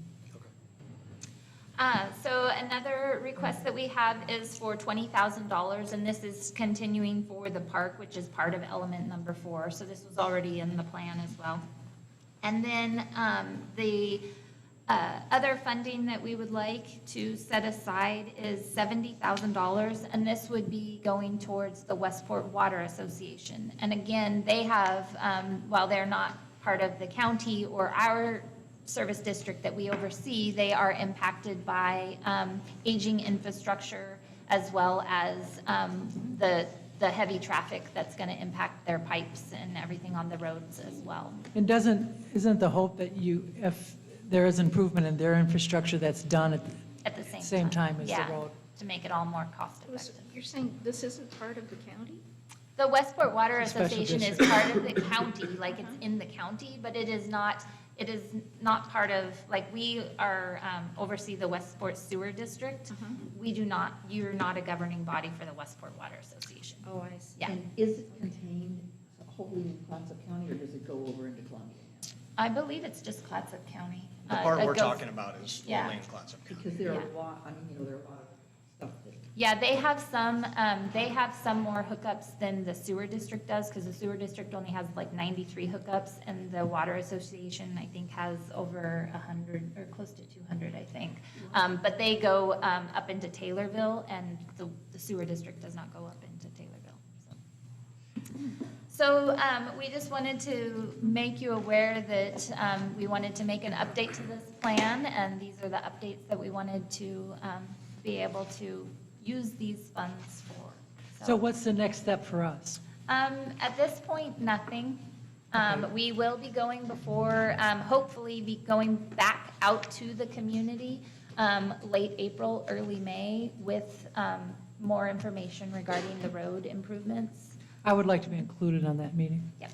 So another request that we have is for $20,000, and this is continuing for the park, which is part of element number 4. So this was already in the plan as well. And then the other funding that we would like to set aside is $70,000, and this would be going towards the Westport Water Association. And again, they have, while they're not part of the county or our service district that we oversee, they are impacted by aging infrastructure as well as the heavy traffic that's going to impact their pipes and everything on the roads as well. And isn't the hope that if there is improvement in their infrastructure that's done At the same time as the Yeah, road? to make it all more cost effective. You're saying this isn't part of the county? The Westport Water It's a special Association is district. part of the county, like it's in the county, but it is not part of, like, we are, oversee the Westport Sewer District. We do not, you're not a governing body for the Westport Water Association. Oh, I see. Yeah. And is it contained wholly in Clatsop County, or does it go over into Columbia County? I believe it's just Clatsop County. The part It we're goes- talking about is Yeah. only in Clatsop County. Because there are Yeah. a lot, there are a lot of Yeah, they have some more hookups than the sewer district does, because the sewer district only has like 93 hookups, and the water association, I think, has over 100, or close to 200, I think. But they go up into Taylorville, and the sewer district does not go up into Taylorville, so. So we just wanted to make you aware that we wanted to make an update to this plan, and these are the updates that we wanted to be able to use these funds for. So what's the next step for us? At this point, nothing. Okay. We will be going before, hopefully be going back out to the community late April, early May with more information regarding the road improvements. I would like to be included on that meeting. Yep.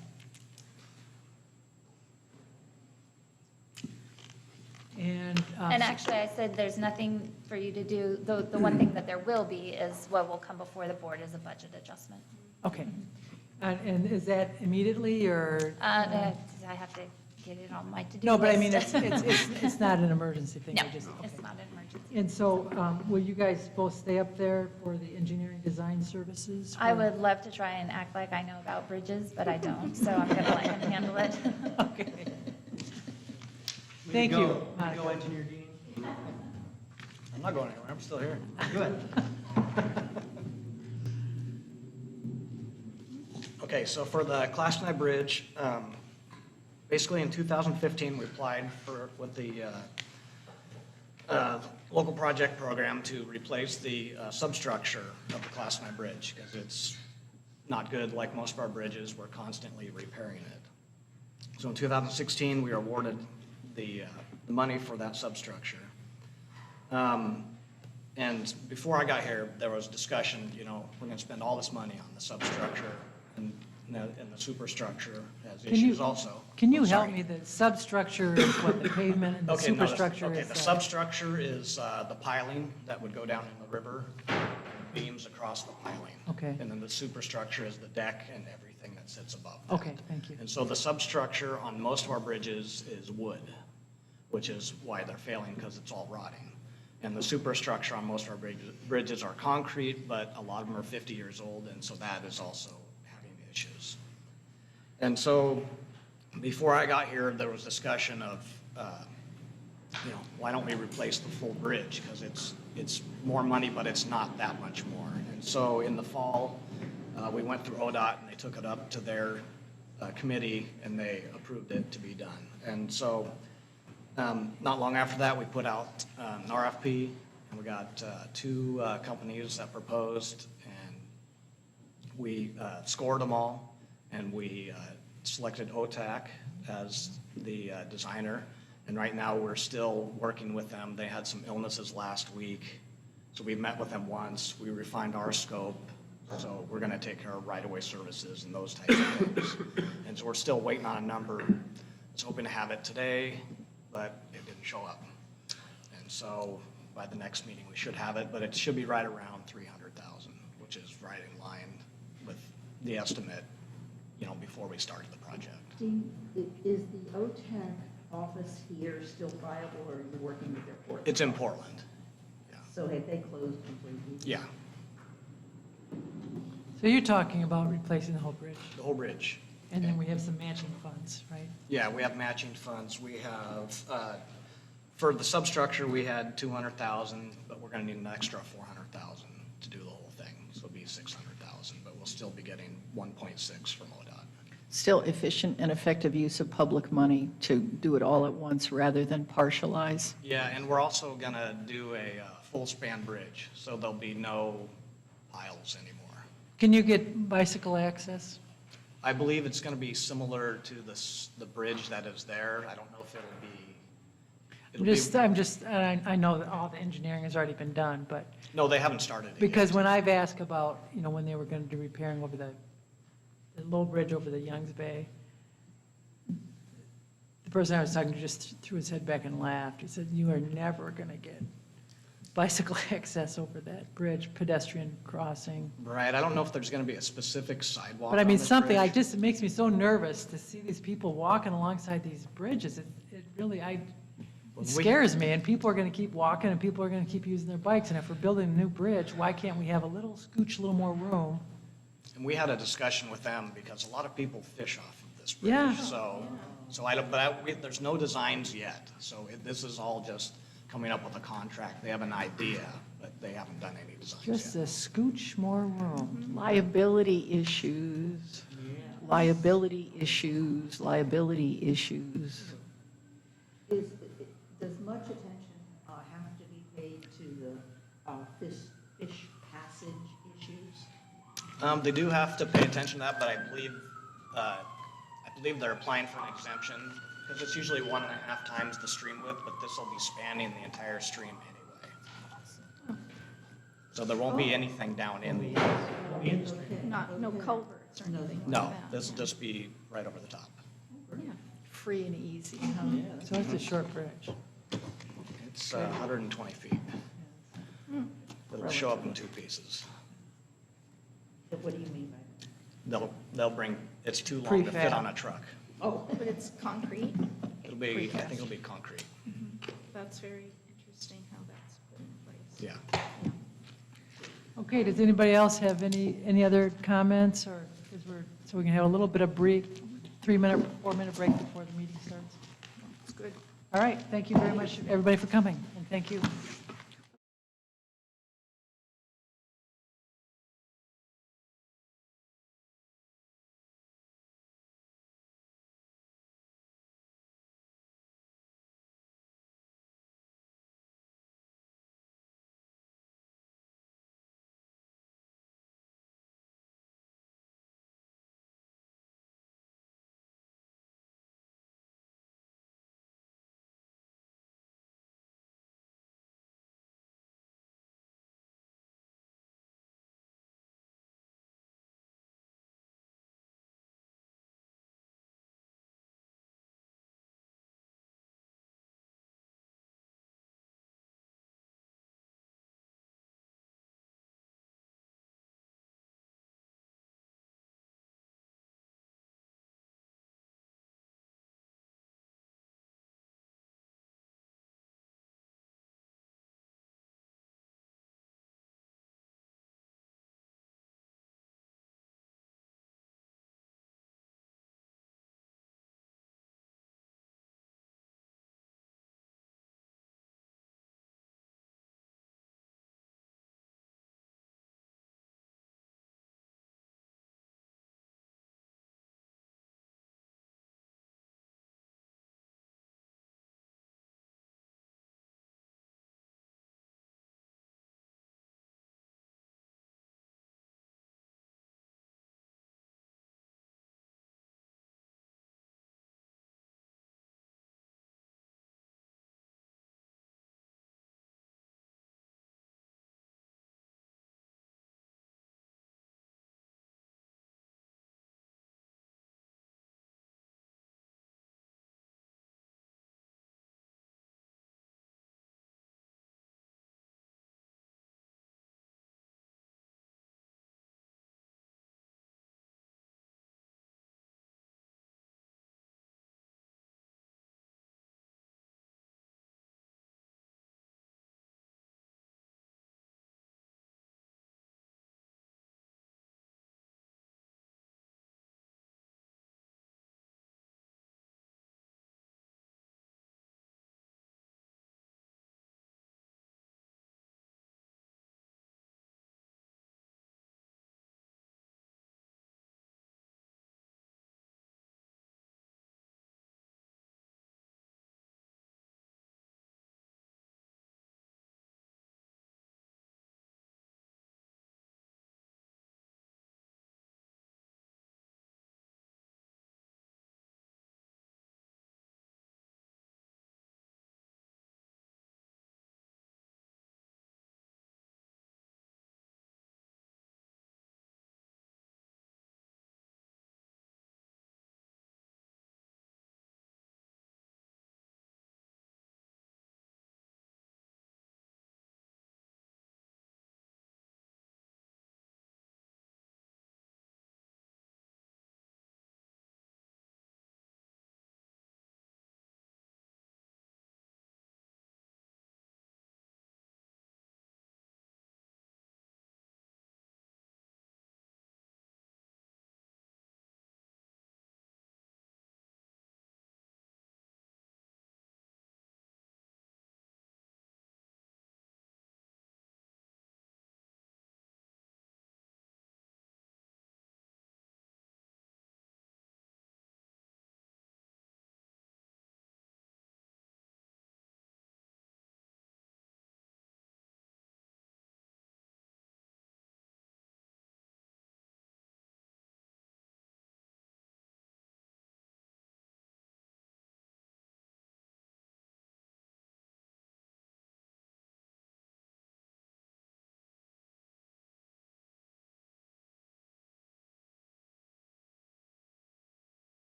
And, And actually, I said there's nothing for you to do. The one thing that there will be is what will come before the board is a budget adjustment. okay. And is that immediately, or? I have to get it on my to-do list. No, but I mean, it's not an emergency thing. No, I just- it's okay. not an emergency. And so will you guys both stay up there for the engineering design services? I would love to try and act like I know about bridges, but I don't, so I'm going to let him handle it. Okay. Thank you, Way to Monica. go, Engineer Dean. I'm not going anywhere, I'm still here. Good. Okay, so for the Class 9 bridge, basically in 2015, we applied with the local project program to replace the substructure of the Class 9 bridge, because it's not good like most of our bridges, we're constantly repairing it. So in 2016, we were awarded the money for that substructure. And before I got here, there was discussion, we're gonna spend all this money on the substructure, and the superstructure has Can you- issues also. Can you Oh, help sorry. me? The substructure is what, the pavement, and the Okay, no, superstructure okay, is? the substructure is the piling that would go down in the river, beams across the piling. Okay. And then the superstructure is the deck and everything that sits above that. Okay, thank you. And so the substructure on most of our bridges is wood, which is why they're failing, because it's all rotting. And the superstructure on most of our bridges are concrete, but a lot of them are 50 years old, and so that is also having issues. And so before I got here, there was discussion of, why don't we replace the full bridge? Because it's more money, but it's not that much more. And so in the fall, we went through ODOT, and they took it up to their committee, and they approved it to be done. And so not long after that, we put out an RFP, and we got two companies that proposed, and we scored them all, and we selected OTAC as the designer. And right now, we're still working with them. They had some illnesses last week, so we met with them once. We refined our scope, so we're going to take care of right-of-way services and those types of things. And so we're still waiting on a number. I was hoping to have it today, but it didn't show up. And so by the next meeting, we should have it, but it should be right around 300,000, which is right in line with the estimate, before we started the project. Dean, is the OTAC office here still viable, or are you working with their Portland? It's in Portland. Yeah. So have they closed completely? Yeah, So you're talking about replacing the whole bridge, the whole bridge. and then we have some matching funds, right? Yeah, we have matching funds. We have, for the substructure, we had 200,000, but we're gonna need an extra 400,000 to do the whole thing. So it'll be 600,000, but we'll still be getting 1.6 from ODOT. Still efficient and effective use of public money to do it all at once rather than partialize. Yeah, and we're also gonna do a full span bridge, so there'll be no piles anymore. Can you get bicycle access? I believe it's gonna be similar to the bridge that is there. I don't know if I know that all the engineering has already been done, but, No, they haven't started it yet. because when I've asked about, when they were going to do repairing over the low bridge over the Youngs Bay, the person I was talking to just threw his head back and laughed. He said, "You are never going to get bicycle access over that bridge, pedestrian crossing." Right, I don't know if there's gonna be a specific sidewalk But I on mean, this something, bridge. it makes me so nervous to see these people walking alongside these bridges. It really, When It we- scares me, and people are going to keep walking, and people are going to keep using their bikes, and if we're building a new bridge, why can't we have a little scooch, a little more room? And we had a discussion with them because a lot of people fish off of this bridge. Yeah. So I don't, there's no designs yet. So this is all just coming up with a contract. They have an idea, but they haven't done any designs Just yet. a scooch more room. Liability issues, liability issues, liability issues. Does much attention have to be paid to the fish passage issues? They do have to pay attention to that, but I believe they're applying for an exemption because it's usually 1.5 times the stream width, but this will be spanning the entire stream anyway. So there won't be anything down in the, No culverts or anything like no, that. this will just be right over the top. Yeah. Free and easy, huh? So it's a short bridge. It's 120 feet. It'll show up in 2 pieces. What do you mean by that? They'll bring, it's too long to fit Prefab. on a truck. Oh, But it's concrete. It'll be, I think it'll be concrete. That's very interesting how that's put in place. Yeah. Okay, does anybody else have any other comments, or, because so we can have a little bit of brief, 3-minute, 4-minute break before the meeting starts? It's good. All right, thank you very much, everybody, for coming, and thank you.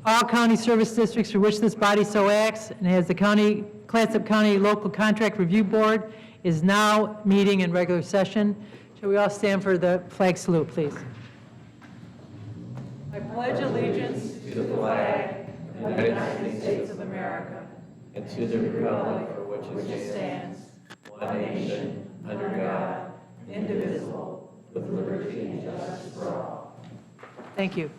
all county service districts for which this body so acts, and as the Clatsop County Local Contract Review Board is now meeting in regular session. Shall we all stand for the flag salute, please? I pledge allegiance to the flag of the United States of America and to the republic for which it stands, one nation, under God, indivisible, with liberty and justice for all. Thank you.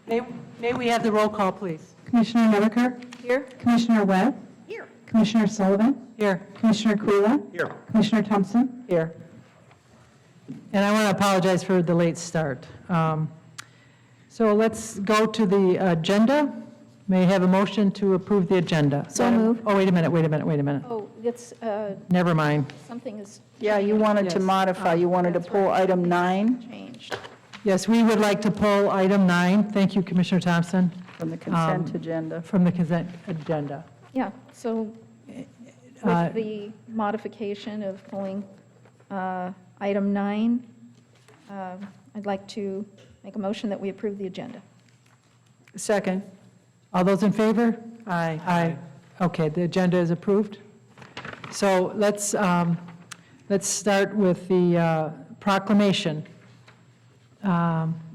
May we have the roll call, please? Commissioner Nebeker? Here? Commissioner Webb? Here. Commissioner Sullivan? Here. Commissioner Kula? Here. Commissioner Thompson? Here. And I want to apologize for the late start. So let's go to the agenda. May I have a motion to approve the agenda? So moved. Oh, wait a minute. Oh, it's, Never mind. something is Yeah, you wanted to Yes. modify, you wanted to pull item 9 changed. Yes, we would like to pull item 9. Thank you, Commissioner Thompson, from the consent agenda. from the consent agenda. Yeah, so Uh, with the modification of pulling item 9, I'd like to make a motion that we approve the agenda. Second. All those in favor? Aye. Aye. Okay, the agenda is approved. So let's start with the proclamation.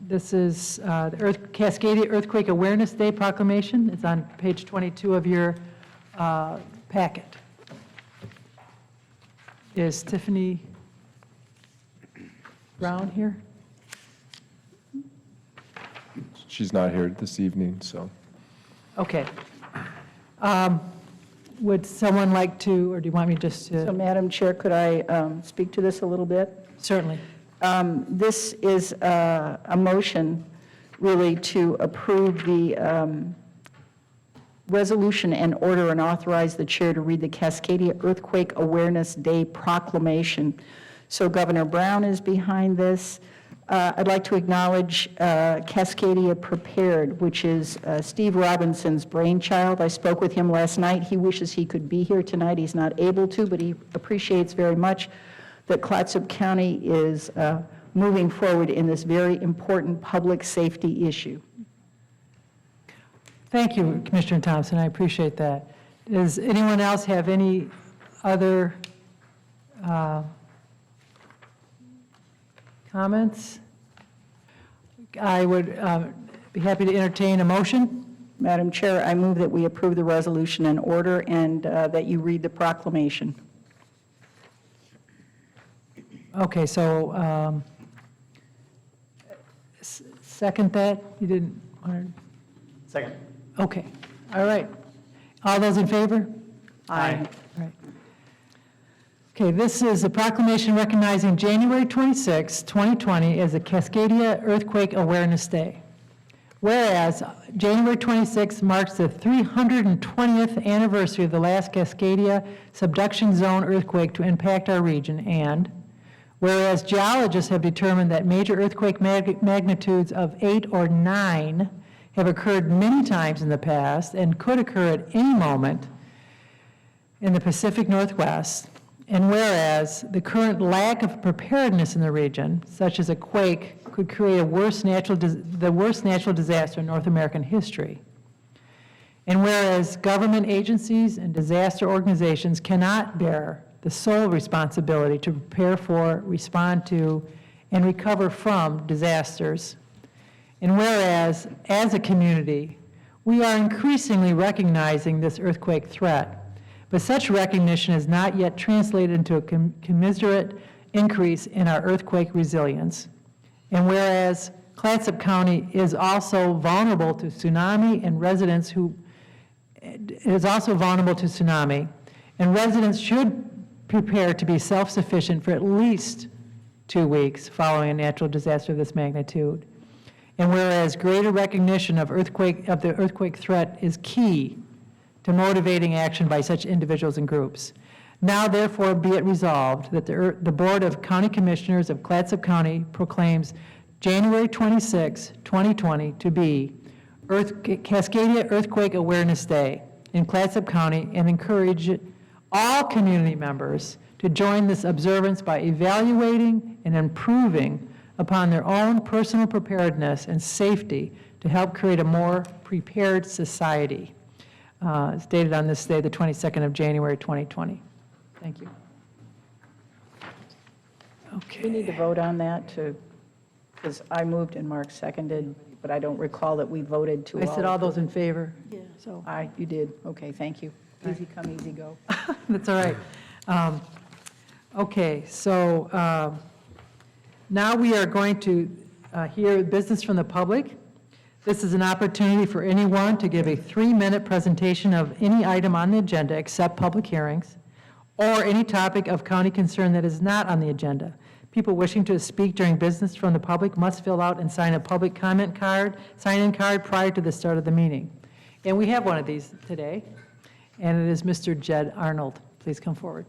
This is the Cascadia Earthquake Awareness Day proclamation. It's on page 22 of your packet. Is Tiffany Brown here? She's not here this evening, so. Okay. Would someone like to, or do you want me just So, to? Madam Chair, could I speak to this a little bit? Certainly. This is a motion, really, to approve the resolution and order and authorize the chair to read the Cascadia Earthquake Awareness Day proclamation. So Governor Brown is behind this. I'd like to acknowledge Cascadia Prepared, which is Steve Robinson's brainchild. I spoke with him last night. He wishes he could be here tonight. He's not able to, but he appreciates very much that Clatsop County is moving forward in this very important public safety issue. Thank you, Commissioner Thompson, I appreciate that. Does anyone else have any other comments? I would be happy to entertain a motion. Madam Chair, I move that we approve the resolution and order and that you read the proclamation. Okay, so second that? You didn't want to? Second. Okay, all right. All those in favor? Aye. All right. Okay, this is a proclamation recognizing January 26, 2020 as the Cascadia Earthquake Awareness Day. Whereas January 26 marks the 320th anniversary of the last Cascadia subduction zone earthquake to impact our region, and whereas geologists have determined that major earthquake magnitudes of 8 or 9 have occurred many times in the past and could occur at any moment in the Pacific Northwest, and whereas the current lack of preparedness in the region, such as a quake, could create the worst natural disaster in North American history. And whereas government agencies and disaster organizations cannot bear the sole responsibility to prepare for, respond to, and recover from disasters. And whereas, as a community, we are increasingly recognizing this earthquake threat, but such recognition is not yet translated into a commensurate increase in our earthquake resilience. And whereas Clatsop County is also vulnerable to tsunami and residents should prepare to be self-sufficient for at least 2 weeks following a natural disaster of this magnitude. And whereas greater recognition of the earthquake threat is key to motivating action by such individuals and groups. Now therefore be it resolved that the Board of County Commissioners of Clatsop County proclaims January 26, 2020 to be Cascadia Earthquake Awareness Day in Clatsop County, and encourage all community members to join this observance by evaluating and improving upon their own personal preparedness and safety to help create a more prepared society. It's dated on this day, the 22nd of January, 2020. Thank you. Okay. We need to vote on that to, because I moved and Mark seconded, but I don't recall that we voted to I all. said all those in favor. Yeah. So, Aye, you did. Okay, thank you. Easy come, easy go. that's all right. Okay, so now we are going to hear business from the public. This is an opportunity for anyone to give a 3-minute presentation of any item on the agenda except public hearings, or any topic of county concern that is not on the agenda. People wishing to speak during business from the public must fill out and sign a public comment card, sign-in card prior to the start of the meeting. And we have one of these today, and it is Mr. Jed Arnold. Please come forward.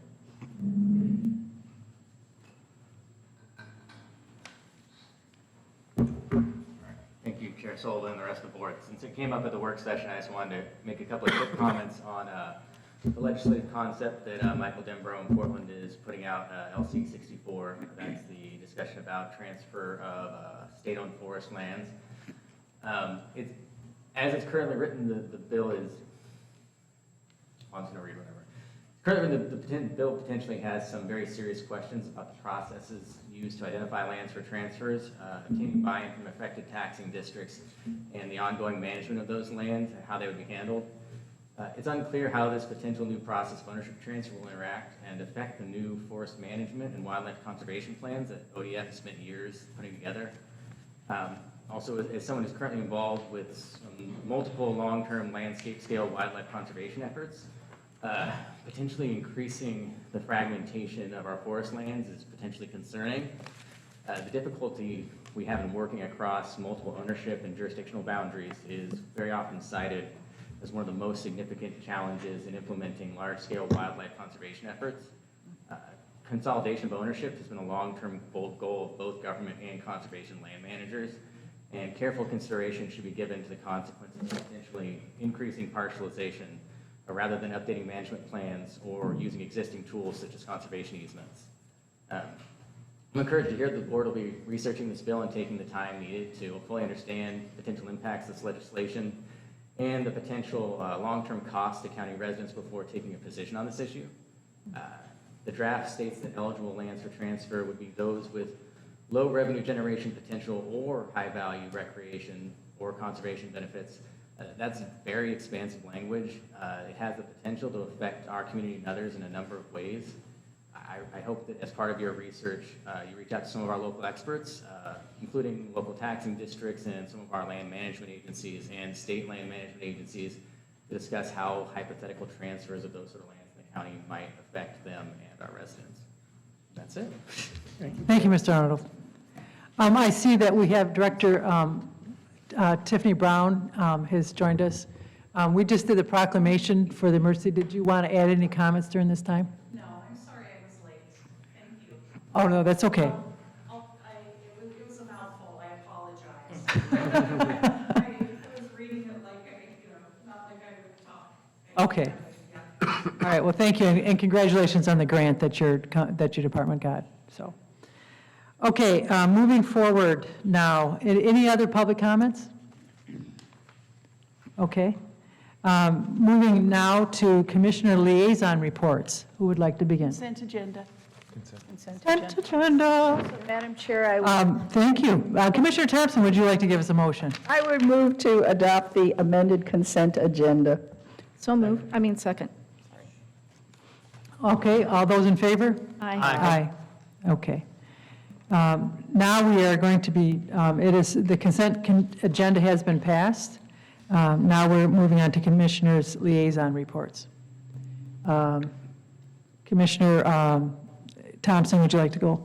Thank you, Chair Sullivan and the rest of the board. Since it came up at the work session, I just wanted to make a couple of quick comments on the legislative concept that Michael Denbrough in Portland is putting out, LC 64. That's the discussion about transfer of state-owned forest lands. As it's currently written, the bill is, I'm just going to read whatever. Currently, the bill potentially has some very serious questions about the processes used to identify lands for transfers, obtaining buy-in from affected taxing districts, and the ongoing management of those lands and how they would be handled. It's unclear how this potential new process of ownership transfer will interact and affect the new forest management and wildlife conservation plans that ODF has spent years putting together. Also, as someone who's currently involved with some multiple long-term landscape-scale wildlife conservation efforts, potentially increasing the fragmentation of our forest lands is potentially concerning. The difficulty we have in working across multiple ownership and jurisdictional boundaries is very often cited as one of the most significant challenges in implementing large-scale wildlife conservation efforts. Consolidation of ownership has been a long-term goal of both government and conservation land managers, and careful consideration should be given to the consequences of potentially increasing partialization rather than updating management plans or using existing tools such as conservation easements. I'm encouraged to hear that the board will be researching this bill and taking the time needed to fully understand potential impacts of this legislation and the potential long-term costs to county residents before taking a position on this issue. The draft states that eligible lands for transfer would be those with low revenue generation potential or high-value recreation or conservation benefits. That's very expansive language. It has the potential to affect our community and others in a number of ways. I hope that as part of your research, you reach out to some of our local experts, including local taxing districts and some of our land management agencies and state land management agencies to discuss how hypothetical transfers of those sort of lands in the county might affect them and our residents. That's it. Thank you, Mr. Arnold. I see that we have Director Tiffany Brown has joined us. We just did the proclamation for the emergency. Did you want to add any comments during this time? No, I'm sorry I was late. Thank you. Oh, no, that's okay. It was a mouthful, I apologize. I was reading it like, not like I would talk. Okay. Yeah. All right, well, thank you, and congratulations on the grant that your department got, so. Okay, moving forward now, any other public comments? Okay. Moving now to Commissioner Liaison Reports. Who would like to begin? Consent agenda. Consent Consent agenda. agenda. Madam Chair, I Thank you. Commissioner Thompson, would you like to give us a motion? would move to adopt the amended consent agenda. So second. Okay, all those in favor? Aye. Aye. Okay. Now we are going to be, the consent agenda has been passed. Now we're moving on to Commissioners' Liaison Reports. Commissioner Thompson, would you like to go?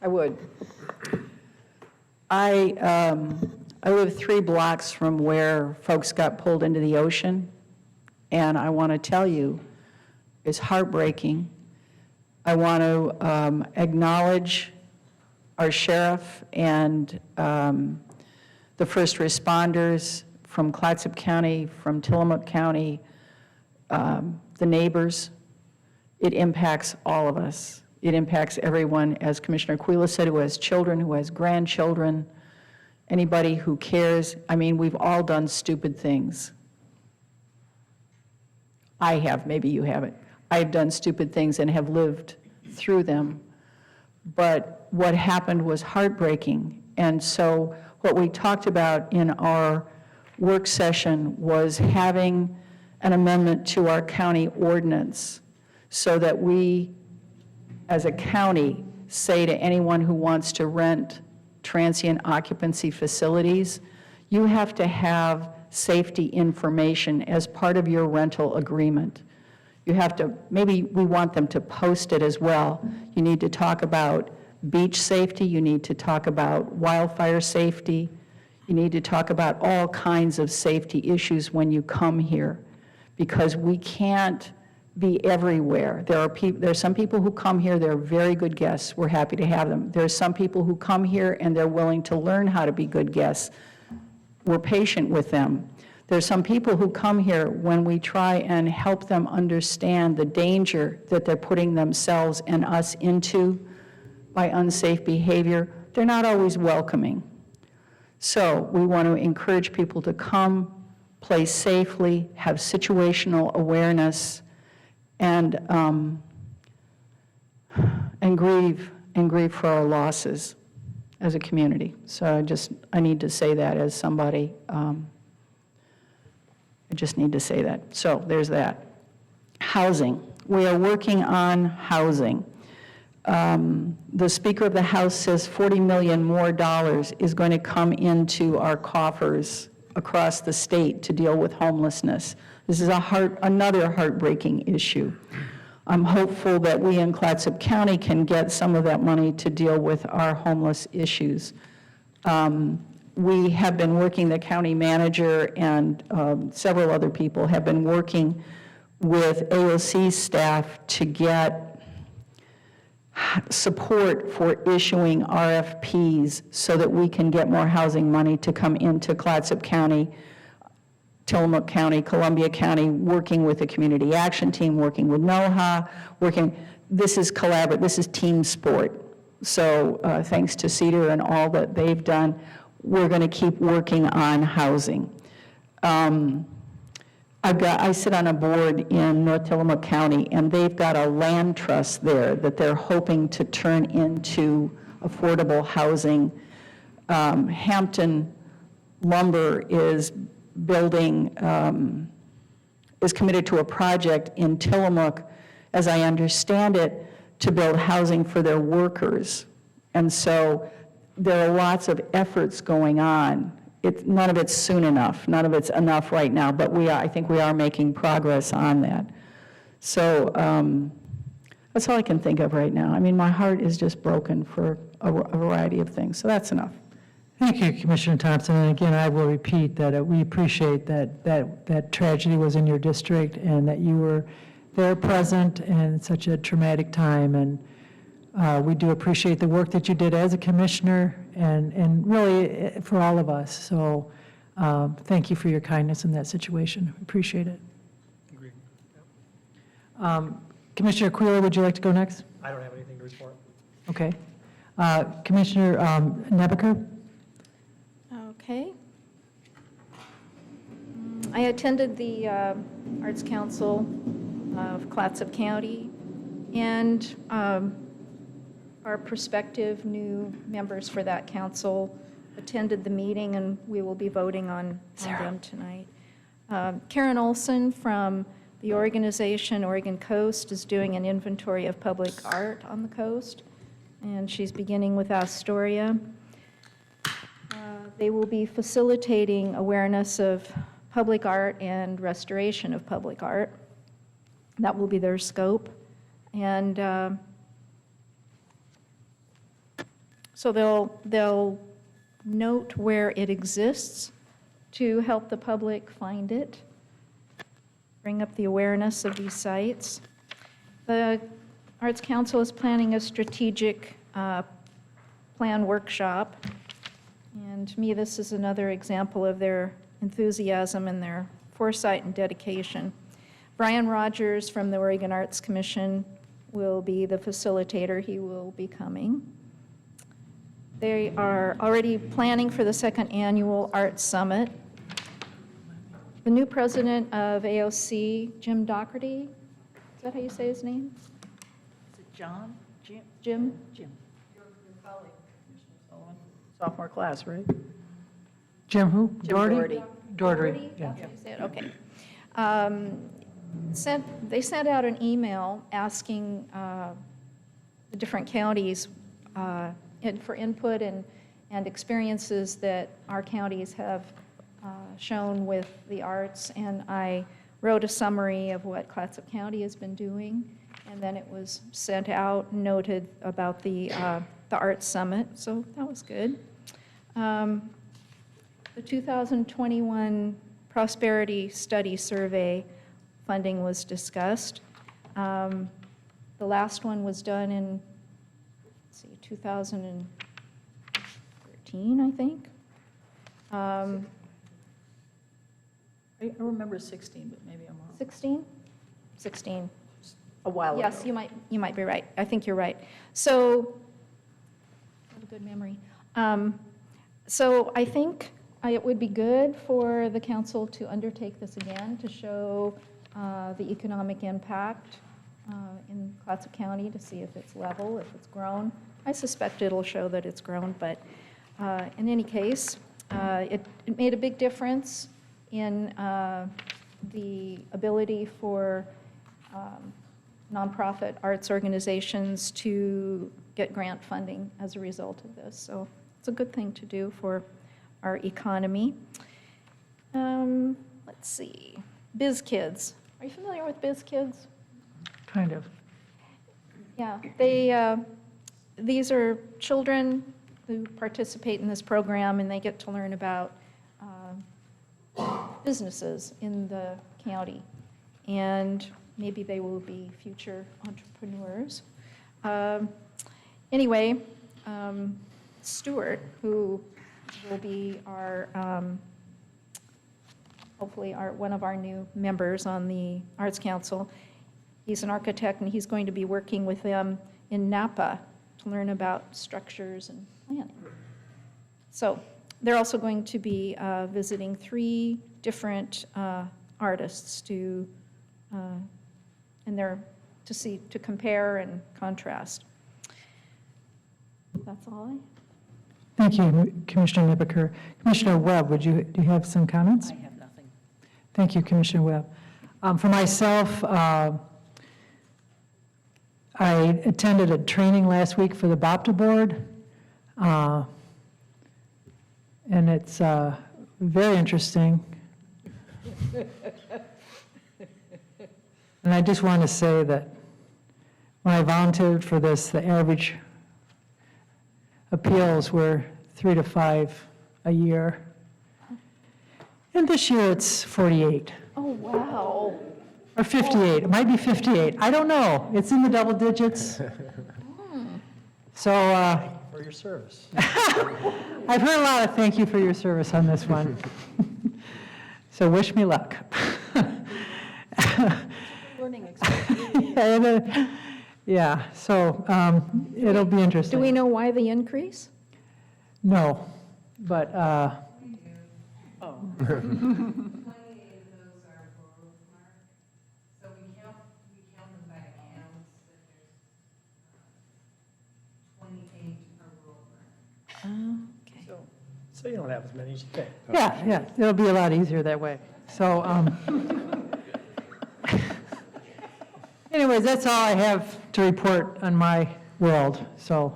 I would. I live 3 blocks from where folks got pulled into the ocean, and I want to tell you, it's heartbreaking. I want to acknowledge our sheriff and the first responders from Clatsop County, from Tillamook County, the neighbors. It impacts all of us. It impacts everyone, as Commissioner Aquila said, who has children, who has grandchildren, anybody who cares. I mean, we've all done stupid things. I have, maybe you haven't. I've done stupid things and have lived through them. But what happened was heartbreaking. And so what we talked about in our work session was having an amendment to our county ordinance so that we, as a county, say to anyone who wants to rent transient occupancy facilities, you have to have safety information as part of your rental agreement. You have to, maybe we want them to post it as well. You need to talk about beach safety, you need to talk about wildfire safety, you need to talk about all kinds of safety issues when you come here, because we can't be everywhere. There's some people who come here, they're very good guests, we're happy to have them. There's some people who come here and they're willing to learn how to be good guests. We're patient with them. There's some people who come here when we try and help them understand the danger that they're putting themselves and us into by unsafe behavior. They're not always welcoming. So we want to encourage people to come, play safely, have situational awareness, and grieve for our losses as a community. So I need to say that as somebody. I just need to say that. So there's that. Housing. We are working on housing. The Speaker of the House says $40 million more is going to come into our coffers across the state to deal with homelessness. This is another heartbreaking issue. I'm hopeful that we in Clatsop County can get some of that money to deal with our homeless issues. We have been working, the county manager and several other people have been working with AOC staff to get support for issuing RFPs so that we can get more housing money to come into Clatsop County, Tillamook County, Columbia County, working with the community action team, working with NOHA, this is collaborative, this is team sport. So thanks to Cedar and all that they've done, we're going to keep working on housing. I sit on a board in North Tillamook County, and they've got a land trust there that they're hoping to turn into affordable housing. Hampton Lumber is committed to a project in Tillamook, as I understand it, to build housing for their workers. And so there are lots of efforts going on. None of it's soon enough. None of it's enough right now, but I think we are making progress on that. So that's all I can think of right now. I mean, my heart is just broken for a variety of things, so that's enough. Thank you, Commissioner Thompson. And again, I will repeat that we appreciate that tragedy was in your district and that you were there present in such a traumatic time. And we do appreciate the work that you did as a commissioner and really for all of us. So thank you for your kindness in that situation. Appreciate it. Agreed. Commissioner Aquila, would you like to go next? I don't have anything to report. Okay. Commissioner Nebaker? Okay. I attended the Arts Council of Clatsop County, and our prospective new members for that council attended the meeting, and we will be voting on them tonight. Karen Olson from the organization Oregon Coast is doing an inventory of public art on the coast, and she's beginning with Astoria. They will be facilitating awareness of public art and restoration of public art. That will be their scope. And so they'll note where it exists to help the public find it, bring up the awareness of these sites. The Arts Council is planning a strategic plan workshop. And to me, this is another example of their enthusiasm and their foresight and dedication. Brian Rogers from the Oregon Arts Commission will be the facilitator. He will be coming. They are already planning for the second annual Art Summit. The new president of AOC, Jim Doherty, is that how you say his name? Is it John? Jim? Jim? Jim. Your colleague, Commissioner Sullivan. Sophomore class, right? Jim who? Jim Doherty. Doherty, yeah. That's how you say it, okay. They sent out an email asking the different counties for input and experiences that our counties have shown with the arts, and I wrote a summary of what Clatsop County has been doing, and then it was sent out, noted about the Arts Summit, so that was good. The 2021 Prosperity Study Survey funding was discussed. The last one was done in, let's see, 2013, I think. I remember 16, but maybe I'm wrong. 16? 16. A while ago. Yes, you might be right. I think you're right. So, what a good memory. So I think it would be good for the council to undertake this again to show the economic impact in Clatsop County to see if it's level, if it's grown. I suspect it'll show that it's grown, but in any case, it made a big difference in the ability for nonprofit arts organizations to get grant funding as a result of this. So it's a good thing to do for our economy. Let's see, Biz Kids. Are you familiar with Biz Kids? Kind of. Yeah, these are children who participate in this program, and they get to learn about businesses in the county, and maybe they will be future entrepreneurs. Anyway, Stuart, who will be our, hopefully one of our new members on the Arts Council, he's an architect, and he's going to be working with them in Napa to learn about structures and planning. So they're also going to be visiting 3 different artists to compare and contrast. That's all I. Thank you, Commissioner Nippeker. Commissioner Webb, do you have some comments? I have nothing. Thank you, Commissioner Webb. For myself, I attended a training last week for the BOPTA board, and it's very interesting. And I just want to say that when I volunteered for this, the average appeals were 3 to 5 a year. And this year it's 48. Oh, wow. Or 58, it might be 58, I don't know, it's in the double digits. So, For your service. I've heard a lot of thank you for your service on this one. So wish me luck. Learning experience. Yeah, so it'll be interesting. Do we know why the increase? No, but, Oh. 28 of those are bookmark, so we count them by accounts, that there's 28 are bookmark. Okay. So you don't have as many as you think. yeah, it'll be a lot easier that way. So, anyways, that's all I have to report on my world. So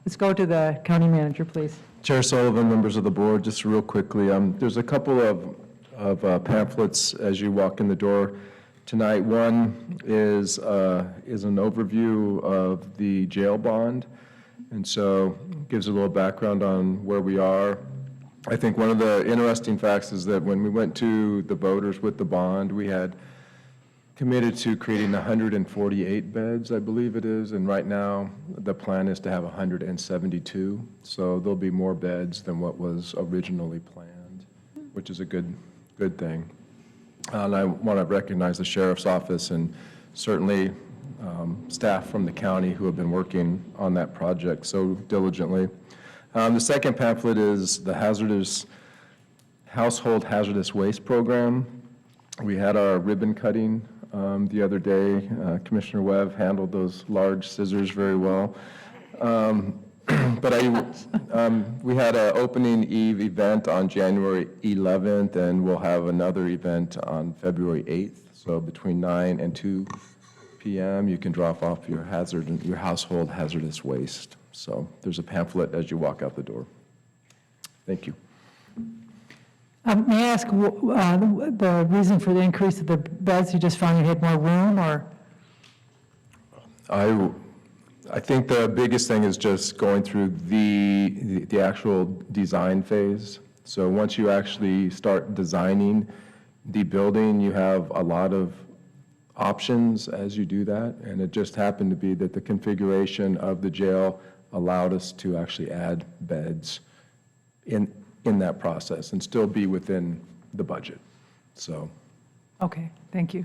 let's go to the county manager, please. Chair Sullivan, members of the board, just real quickly, there's a couple of pamphlets as you walk in the door tonight. One is an overview of the jail bond, and so gives a little background on where we are. I think one of the interesting facts is that when we went to the voters with the bond, we had committed to creating 148 beds, I believe it is, and right now the plan is to have 172. So there'll be more beds than what was originally planned, which is a good thing. And I want to recognize the sheriff's office and certainly staff from the county who have been working on that project so diligently. The second pamphlet is the Household Hazardous Waste Program. We had our ribbon cutting the other day. Commissioner Webb handled those large scissors very well. But we had an opening eve event on January 11th, and we'll have another event on February 8th. So between 9 and 2 p.m., you can drop off your household hazardous waste. So there's a pamphlet as you walk out the door. Thank you. May I ask the reason for the increase of the beds? You just found you had more room, or? I think the biggest thing is just going through the actual design phase. So once you actually start designing the building, you have a lot of options as you do that. And it just happened to be that the configuration of the jail allowed us to actually add beds in that process and still be within the budget. So. Okay, thank you.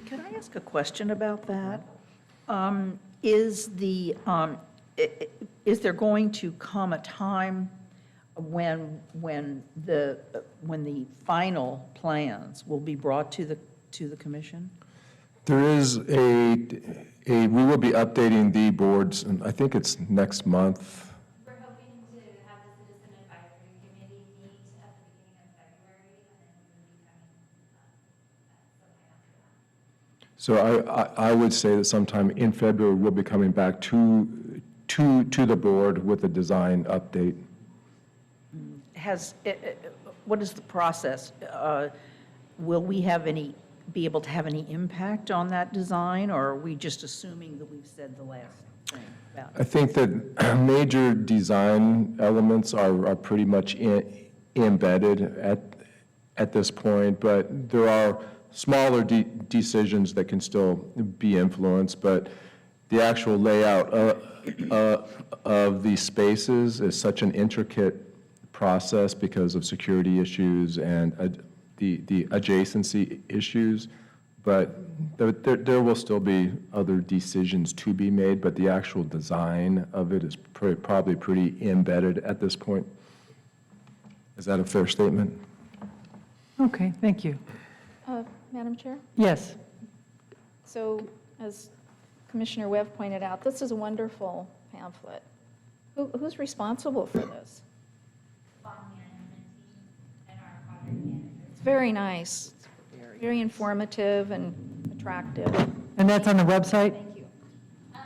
Can I ask a question about that? Is there going to come a time when the final plans will be brought to the commission? There is we will be updating the boards, and I think it's next month. We're hoping to have the Citizen Advisory Committee meet at the beginning of February, and then we would be coming sometime after that. So I would say that sometime in February, we'll be coming back to the board with a design update. What is the process? Will we be able to have any impact on that design, or are we just assuming that we've said the last thing about it? I think that major design elements are pretty much embedded at this point, but there are smaller decisions that can still be influenced, but the actual layout of these spaces is such an intricate process because of security issues and the adjacency issues, but there will still be other decisions to be made, but the actual design of it is probably pretty embedded at this point. Is that a fair statement? Okay, thank you. Madam Chair? Yes. So, as Commissioner Webb pointed out, this is a wonderful pamphlet. Who's responsible for this? Bond management team and our project manager. It's very nice, very informative and attractive. And that's on the website? Thank you. A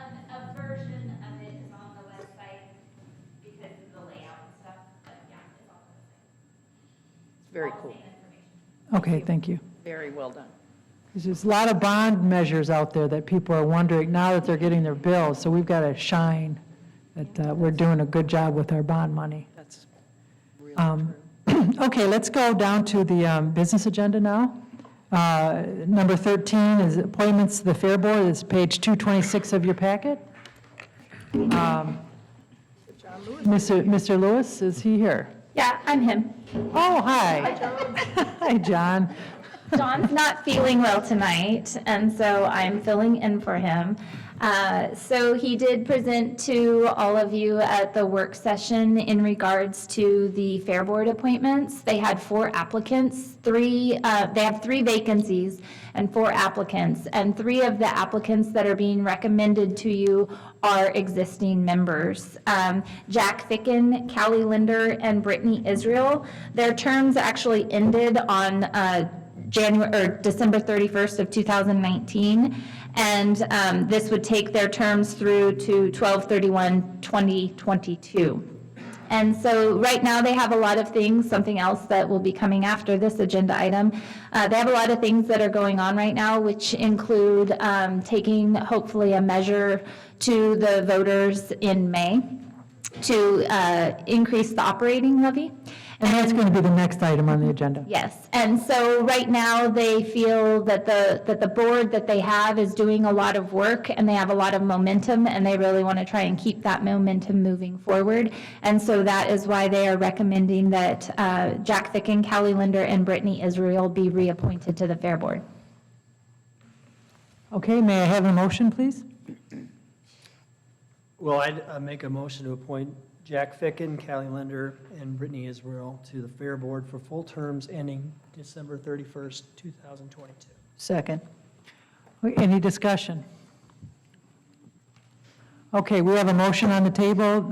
version of it is on the website because of the layout and stuff, but yeah, it's on the website. It's very All the cool. same information. Okay, thank you. Very well done. There's a lot of bond measures out there that people are wondering now that they're getting their bills, so we've got to shine that we're doing a good job with our bond money. That's really true. Okay, let's go down to the business agenda now. Number 13 is appointments to the Fair Board. It's page 226 of your packet. Mr. Lewis, is he here? Yeah, I'm him. Oh, hi. Hi, John. John's not feeling well tonight, and so I'm filling in for him. So he did present to all of you at the work session in regards to the Fair Board appointments. They had 4 applicants, they have 3 vacancies and 4 applicants, and 3 of the applicants that are being recommended to you are existing members. Jack Ficken, Callie Linder, and Brittany Israel. Their terms actually ended on December 31st of 2019, and this would take their terms through to 12/31/2022. And so right now they have a lot of things, something else that will be coming after this agenda item. They have a lot of things that are going on right now, which include taking hopefully a measure to the voters in May to increase the operating levy. And that's going to be the next item on the agenda. Yes, and so right now they feel that the board that they have is doing a lot of work and they have a lot of momentum and they really want to try and keep that momentum moving forward. And so that is why they are recommending that Jack Ficken, Callie Linder, and Brittany Israel be reappointed to the Fair Board. Okay, may I have a motion, please? Well, I'd make a motion to appoint Jack Ficken, Callie Linder, and Brittany Israel to the Fair Board for full terms ending December 31st, 2022. Second. Any discussion? Okay, we have a motion on the table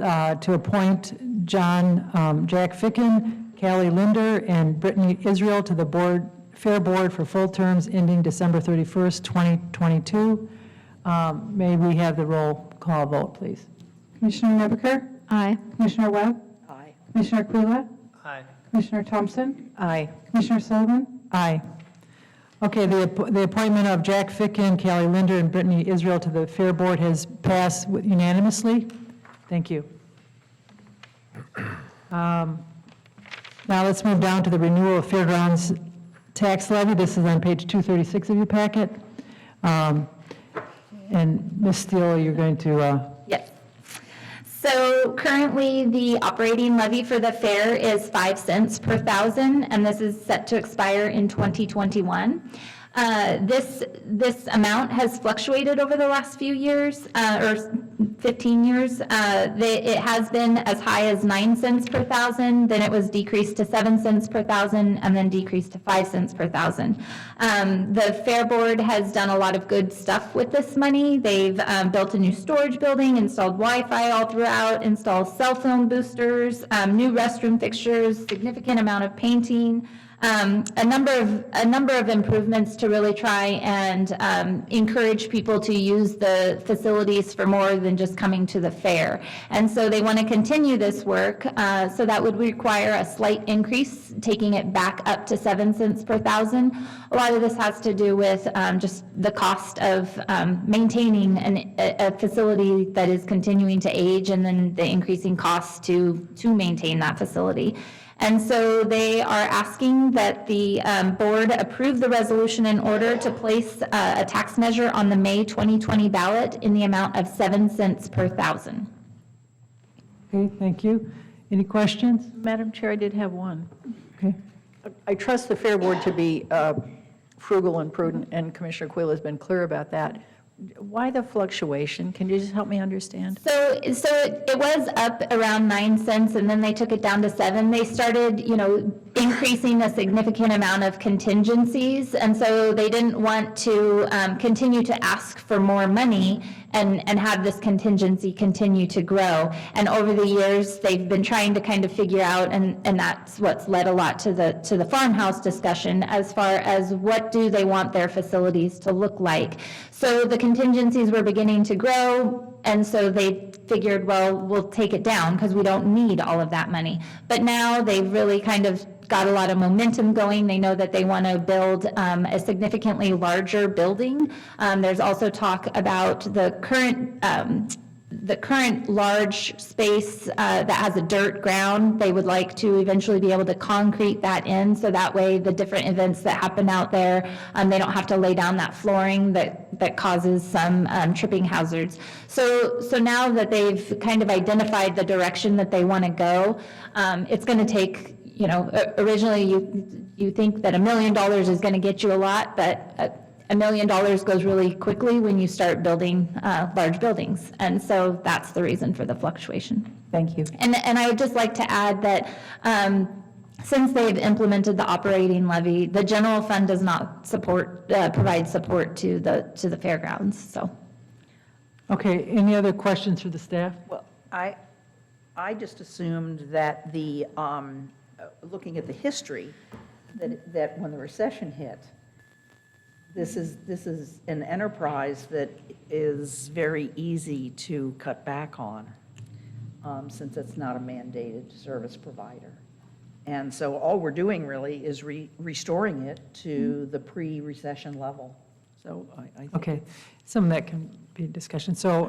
to appoint Jack Ficken, Callie Linder, and Brittany Israel to the Fair Board for full terms ending December 31st, 2022. May we have the roll call vote, please? Commissioner Nebeker? Aye. Commissioner Webb? Aye. Commissioner Aquila? Aye. Commissioner Thompson? Aye. Commissioner Sullivan? Aye. Okay, the appointment of Jack Ficken, Callie Linder, and Brittany Israel to the Fair Board has passed unanimously. Thank you. Now let's move down to the renewal of Fairgrounds tax levy. This is on page 236 of your packet. And Ms. Steele, you're going to... Yes. So currently, the operating levy for the fair is 5 cents per thousand, and this is set to expire in 2021. This amount has fluctuated over the last few years, or 15 years. It has been as high as 9 cents per thousand, then it was decreased to 7 cents per thousand, and then decreased to 5 cents per thousand. The Fair Board has done a lot of good stuff with this money. They've built a new storage building, installed Wi-Fi all throughout, installed cell phone boosters, new restroom fixtures, significant amount of painting, a number of improvements to really try and encourage people to use the facilities for more than just coming to the fair. And so they want to continue this work, so that would require a slight increase, taking it back up to 7 cents per thousand. A lot of this has to do with just the cost of maintaining a facility that is continuing to age, and then the increasing costs to maintain that facility. And so they are asking that the board approve the resolution in order to place a tax measure on the May 2020 ballot in the amount of 7 cents per thousand. Okay, thank you. Any questions? Madam Chair, I did have one. Okay. I trust the Fair Board to be frugal and prudent, and Commissioner Quill has been clear about that. Why the fluctuation? Can you just help me understand? So it was up around 9 cents, and then they took it down to 7. They started, increasing a significant amount of contingencies, and so they didn't want to continue to ask for more money and have this contingency continue to grow. And over the years, they've been trying to kind of figure out, and that's what's led a lot to the farmhouse discussion as far as what do they want their facilities to look like. So the contingencies were beginning to grow, and so they figured, well, we'll take it down because we don't need all of that money. But now they've really kind of got a lot of momentum going. They know that they want to build a significantly larger building. There's also talk about the current large space that has a dirt ground. They would like to eventually be able to concrete that in, so that way the different events that happen out there, they don't have to lay down that flooring that causes some tripping hazards. So now that they've kind of identified the direction that they want to go, it's going to take, originally you think that $1 million is going to get you a lot, but $1 million goes really quickly when you start building large buildings. And so that's the reason for the fluctuation. Thank you. And I would just like to add that since they've implemented the operating levy, the general fund does not provide support to the fairgrounds, so. Okay, any other questions for the staff? Well, I just assumed that looking at the history, that when the recession hit, this is an enterprise that is very easy to cut back on, since it's not a mandated service provider. And so all we're doing really is restoring it to the pre-recession level. So I think Okay, some of that can be discussion. So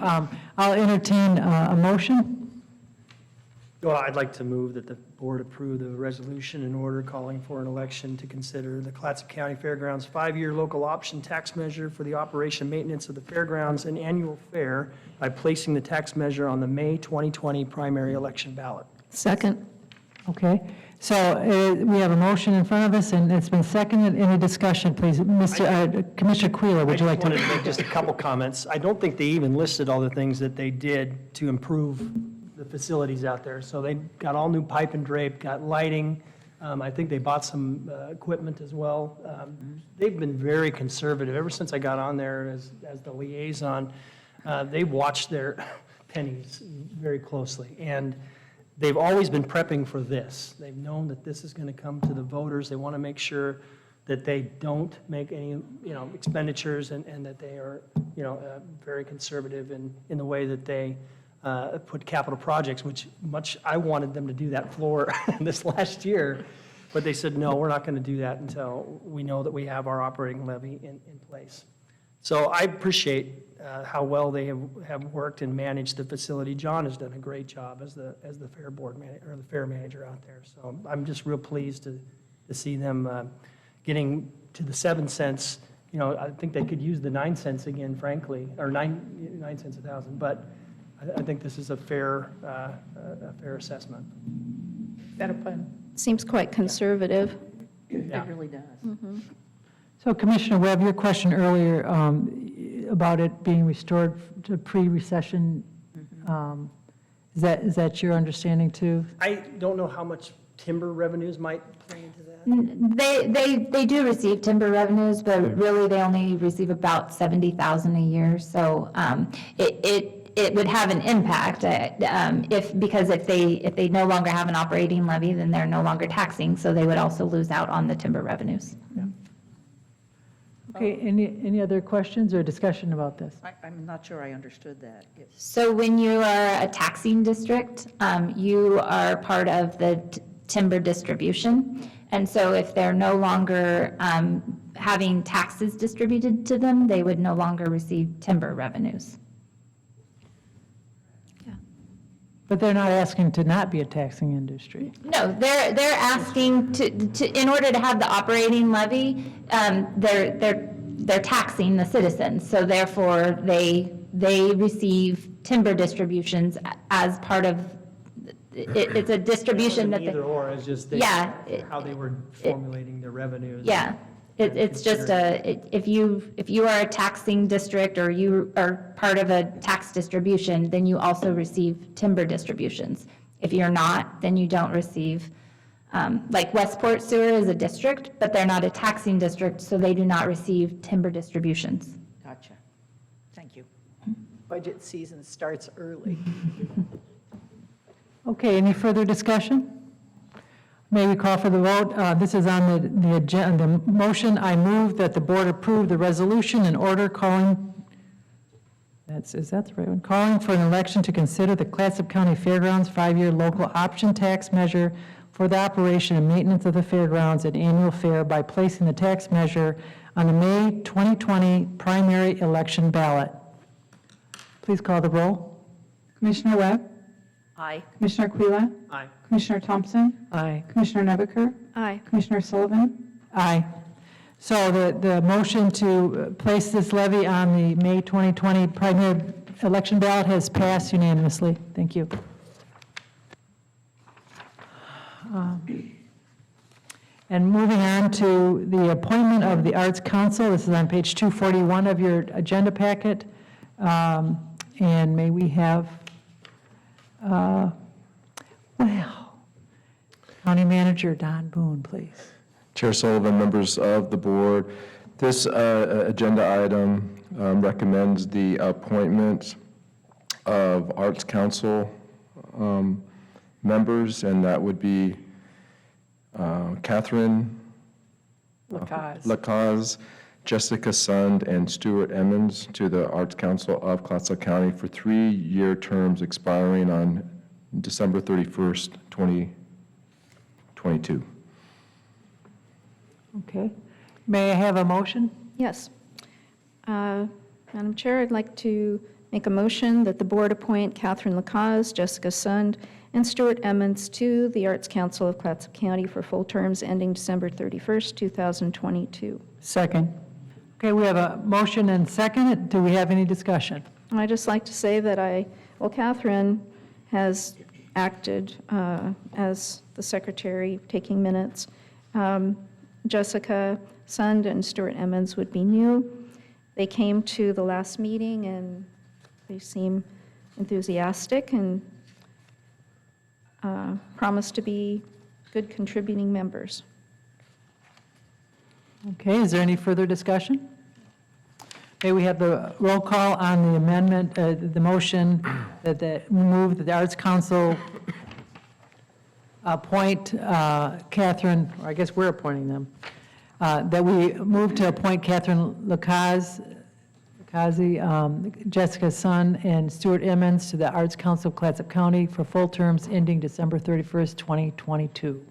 I'll entertain a motion. Well, I'd like to move that the board approve the resolution in order calling for an election to consider the Clatsop County Fairgrounds 5-year local option tax measure for the operation and maintenance of the fairgrounds and annual fair by placing the tax measure on the May 2020 primary election ballot. Second. Okay, so we have a motion in front of us, and it's been seconded. Any discussion, please? Commissioner Queeler, would you like I to? just wanted to make just a couple comments. I don't think they even listed all the things that they did to improve the facilities out there. So they got all new pipe and drape, got lighting. I think they bought some equipment as well. They've been very conservative. Ever since I got on there as the liaison, they watched their pennies very closely. And they've always been prepping for this. They've known that this is going to come to the voters. They want to make sure that they don't make any, expenditures and that they are, very conservative in the way that they put capital projects, which I wanted them to do that floor this last year, but they said, no, we're not going to do that until we know that we have our operating levy in place. So I appreciate how well they have worked and managed the facility. John has done a great job as the fair board manager, or the fair manager out there. So I'm just real pleased to see them getting to the 7 cents. I think they could use the 9 cents again, frankly, or 9 cents a thousand. But I think this is a fair assessment. Is that a pun? Seems quite conservative. It really does. So Commissioner Webb, your question earlier about it being restored to pre-recession, is that your understanding too? I don't know how much timber revenues might play into that. They do receive timber revenues, but really they only receive about 70,000 a year. So it would have an impact because if they no longer have an operating levy, then they're no longer taxing. So they would also lose out on the timber revenues. Okay, any other questions or discussion about this? I'm not sure I understood that. So when you are a taxing district, you are part of the timber distribution. And so if they're no longer having taxes distributed to them, they would no longer receive timber revenues. But they're not asking to not be a taxing industry. No, they're asking to in order to have the operating levy, they're taxing the citizens. So therefore, they receive timber distributions as part of, it's a distribution that they. Either or, it's just how they were formulating their revenues. Yeah, it's just if you are a taxing district or you are part of a tax distribution, then you also receive timber distributions. If you're not, then you don't receive, like Westport Sewer is a district, but they're not a taxing district, so they do not receive timber distributions. Gotcha. Thank you. Budget season starts early. Okay, any further discussion? May we call for the vote? This is on the agenda. The motion, I move that the board approve the resolution in order calling, is that the right one? Calling for an election to consider the Clatsop County Fairgrounds 5-year local option tax measure for the operation and maintenance of the fairgrounds and annual fair by placing the tax measure on the May 2020 primary election ballot. Please call the roll. Commissioner Webb? Aye. Commissioner Queela? Aye. Commissioner Thompson? Aye. Commissioner Nebeker? Aye. Commissioner Sullivan? Aye. So the motion to place this levy on the May 2020 primary election ballot has passed unanimously. Thank you. And moving on to the appointment of the Arts Council, this is on page 241 of your agenda packet. And may we have, County Manager Don Boone, please. Chair Sullivan, members of the board, this agenda item recommends the appointment of Arts Council members, and that would be Catherine Lacaze, Jessica Sund, and Stuart Emmons to the Arts Council of Clatsop County for 3-year terms expiring on December 31st, 2022. Okay. May I have a motion? Yes. Madam Chair, I'd like to make a motion that the board appoint Catherine Lacaze, Jessica Sund, and Stuart Emmons to the Arts Council of Clatsop County for full terms ending December 31st, 2022. Second. Okay, we have a motion and second. Do we have any discussion? I'd just like to say that Catherine has acted as the secretary, taking minutes. Jessica Sund and Stuart Emmons would be new. They came to the last meeting, and they seem enthusiastic and promise to be good contributing members. Okay, is there any further discussion? May we have the roll call on the amendment, the motion that move that the Arts Council appoint Catherine, or I guess we're appointing them, that we move to appoint Catherine Lakazi, Jessica Sun, and Stuart Emmons to the Arts Council of Clatsop County for full terms ending December 31st, 2022.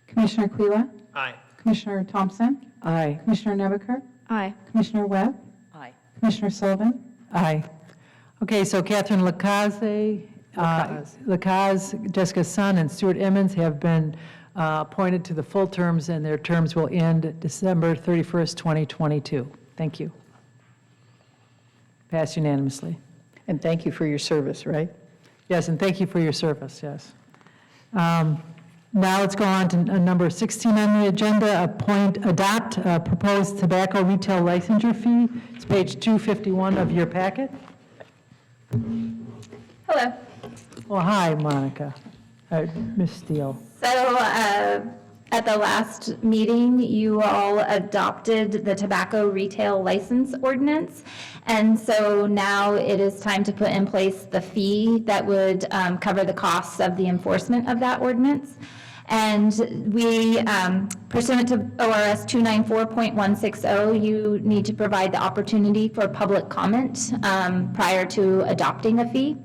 Commissioner Quila? Aye. Commissioner Thompson? Aye. Commissioner Nebiker? Aye. Commissioner Webb? Aye. Commissioner Sullivan? Aye. Okay, so Catherine Lakazi, Jessica Sun, and Stuart Emmons have been appointed to the full terms, and their terms will end December 31st, 2022. Thank you. Passed unanimously. And thank you for your service, right? Yes, and thank you for your service, yes. Now let's go on to number 16 on the agenda, adopt a proposed tobacco retail licensure fee. It's page 251 of your packet. Hello. Well, hi, Monica. Ms. Steele. So at the last meeting, you all adopted the tobacco retail license ordinance. And so now it is time to put in place the fee that would cover the costs of the enforcement of that ordinance. And we, pursuant to ORS 294.160, you need to provide the opportunity for public comment prior to adopting a fee.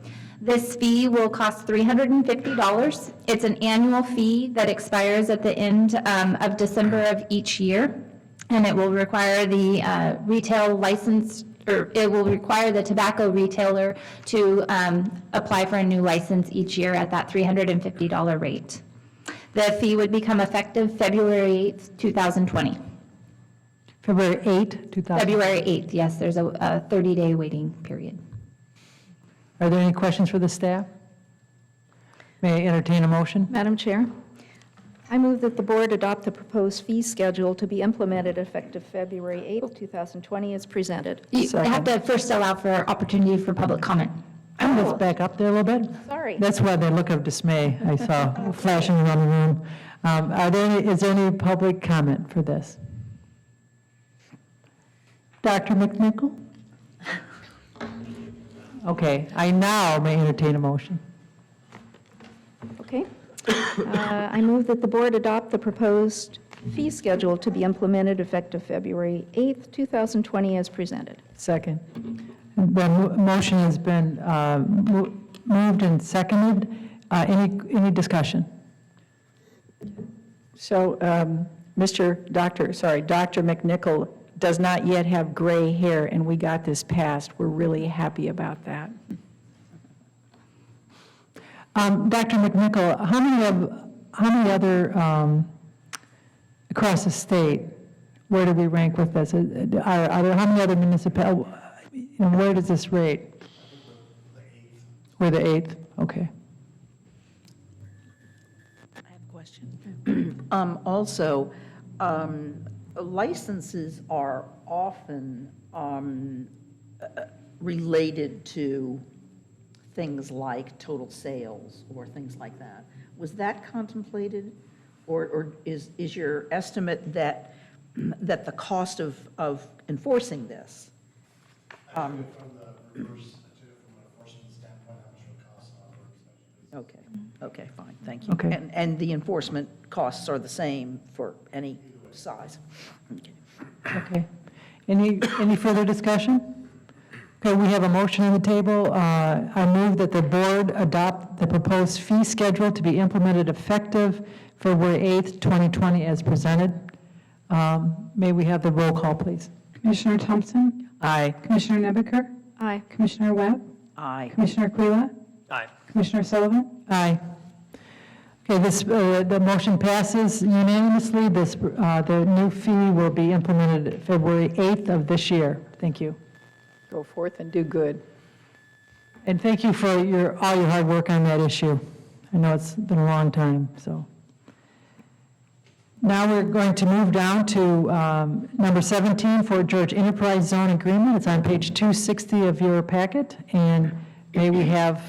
This fee will cost $350. It's an annual fee that expires at the end of December of each year, and it will require the retail license, or it will require the tobacco retailer to apply for a new license each year at that $350 rate. The fee would become effective February 8th, 2020. February 8th, 2000. February 8th, yes, there's a 30-day waiting period. Are there any questions for the staff? May I entertain a motion? Madam Chair, I move that the board adopt the proposed fee schedule to be implemented effective February 8th, 2020 as presented. You have to first allow for opportunity for public comment. Let's back up there a little bit. Sorry. That's why the look of dismay I saw flashing around the room. Is there any public comment for this? Dr. McNichol? Okay, I now may entertain a motion. Okay. I move that the board adopt the proposed fee schedule to be implemented effective February 8th, 2020 as presented. Second. The motion has been moved and seconded. Any discussion? So, Dr. McNichol does not yet have gray hair, and we got this passed. We're really happy about that. Dr. McNichol, how many other, across the state, where do we rank with this? How many other municipalities, where does this rate? We're the 8th, okay. I have a question. Also, licenses are often related to things like total sales or things like that. Was that contemplated? Or is your estimate that the cost of enforcing this? I took it from the reverse, I took it from an enforcement standpoint, how much it would cost on our inspection. Okay, fine, thank you. Okay. And the enforcement costs are the same for any size? Okay. Any further discussion? Okay, we have a motion on the table. I move that the board adopt the proposed fee schedule to be implemented effective February 8th, 2020 as presented. May we have the roll call, please? Commissioner Thompson? Aye. Commissioner Nebiker? Aye. Commissioner Webb? Aye. Commissioner Quila? Aye. Commissioner Sullivan? Aye. Okay, the motion passes unanimously. The new fee will be implemented February 8th of this year. Thank you. Go forth and do good. And thank you for all your hard work on that issue. I know it's been a long time, so. Now we're going to move down to number 17, Fort George Enterprise Zone Agreement. It's on page 260 of your packet, and may we have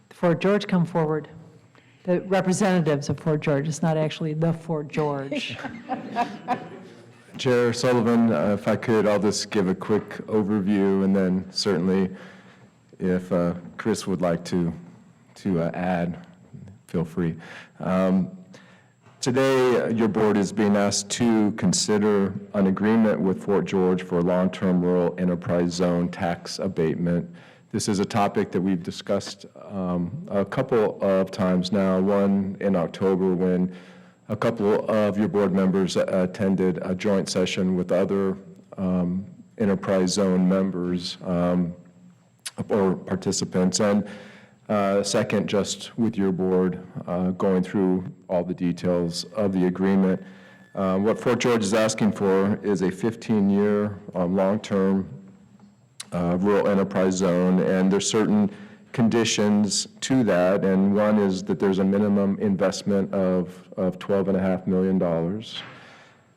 Fort George come forward. The representatives of Fort George, it's not actually the Fort George. Chair Sullivan, if I could, I'll just give a quick overview, and then certainly if Chris would like to add, feel free. Today, your board is being asked to consider an agreement with Fort George for long-term rural enterprise zone tax abatement. This is a topic that we've discussed a couple of times now, one in October when a couple of your board members attended a joint session with other enterprise zone members or participants, and second, just with your board, going through all the details of the agreement. What Fort George is asking for is a 15-year long-term rural enterprise zone, and there's certain conditions to that, and one is that there's a minimum investment of $12.5 million.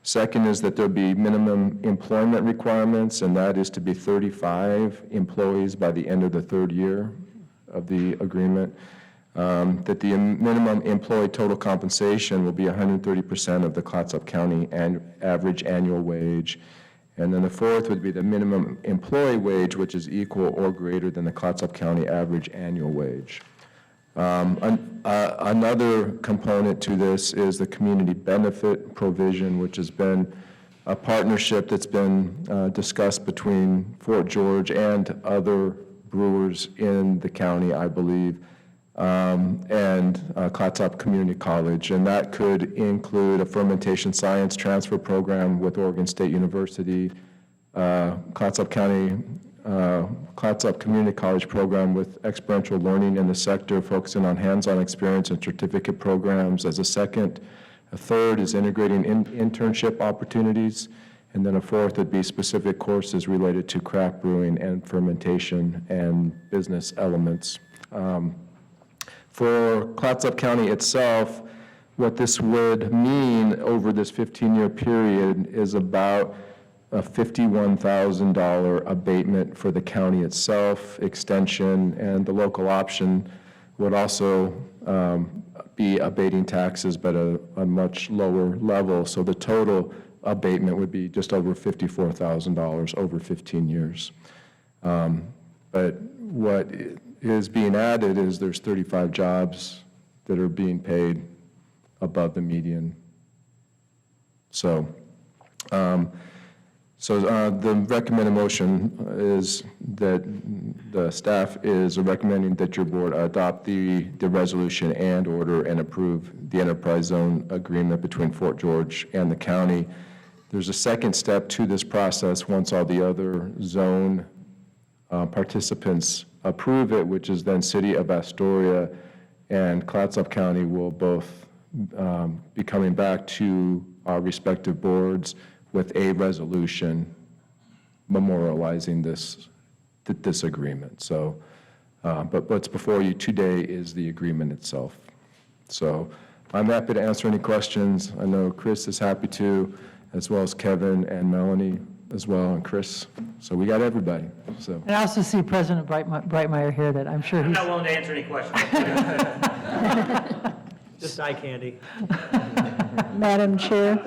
Second is that there'll be minimum employment requirements, and that is to be 35 employees by the end of the third year of the agreement, that the minimum employee total compensation will be 130% of the Clatsop County average annual wage. And then the fourth would be the minimum employee wage, which is equal or greater than the Clatsop County average annual wage. Another component to this is the community benefit provision, which has been a partnership that's been discussed between Fort George and other brewers in the county, I believe, and Clatsop Community College, and that could include a fermentation science transfer program with Oregon State University, Clatsop Community College program with experiential learning in the sector, focusing on hands-on experience and certificate programs as a second. A third is integrating internship opportunities. And then a fourth would be specific courses related to craft brewing and fermentation and business elements. For Clatsop County itself, what this would mean over this 15-year period is about a $51,000 abatement for the county itself, extension, and the local option would also be abating taxes, but at a much lower level. So the total abatement would be just over $54,000 over 15 years. But what is being added is there's 35 jobs that are being paid above the median. So, the recommended motion is that the staff is recommending that your board adopt the resolution and order and approve the enterprise zone agreement between Fort George and the county. There's a second step to this process once all the other zone participants approve it, which is then City of Astoria and Clatsop County will both be coming back to our respective boards with a resolution memorializing this agreement. So, but what's before you today is the agreement itself. So I'm happy to answer any questions. I know Chris is happy to, as well as Kevin and Melanie as well, and Chris. So we got everybody, so. And I also see President Breitmeyer here that I'm sure I'm he's. not willing to answer any questions. Just eye candy. Madam Chair,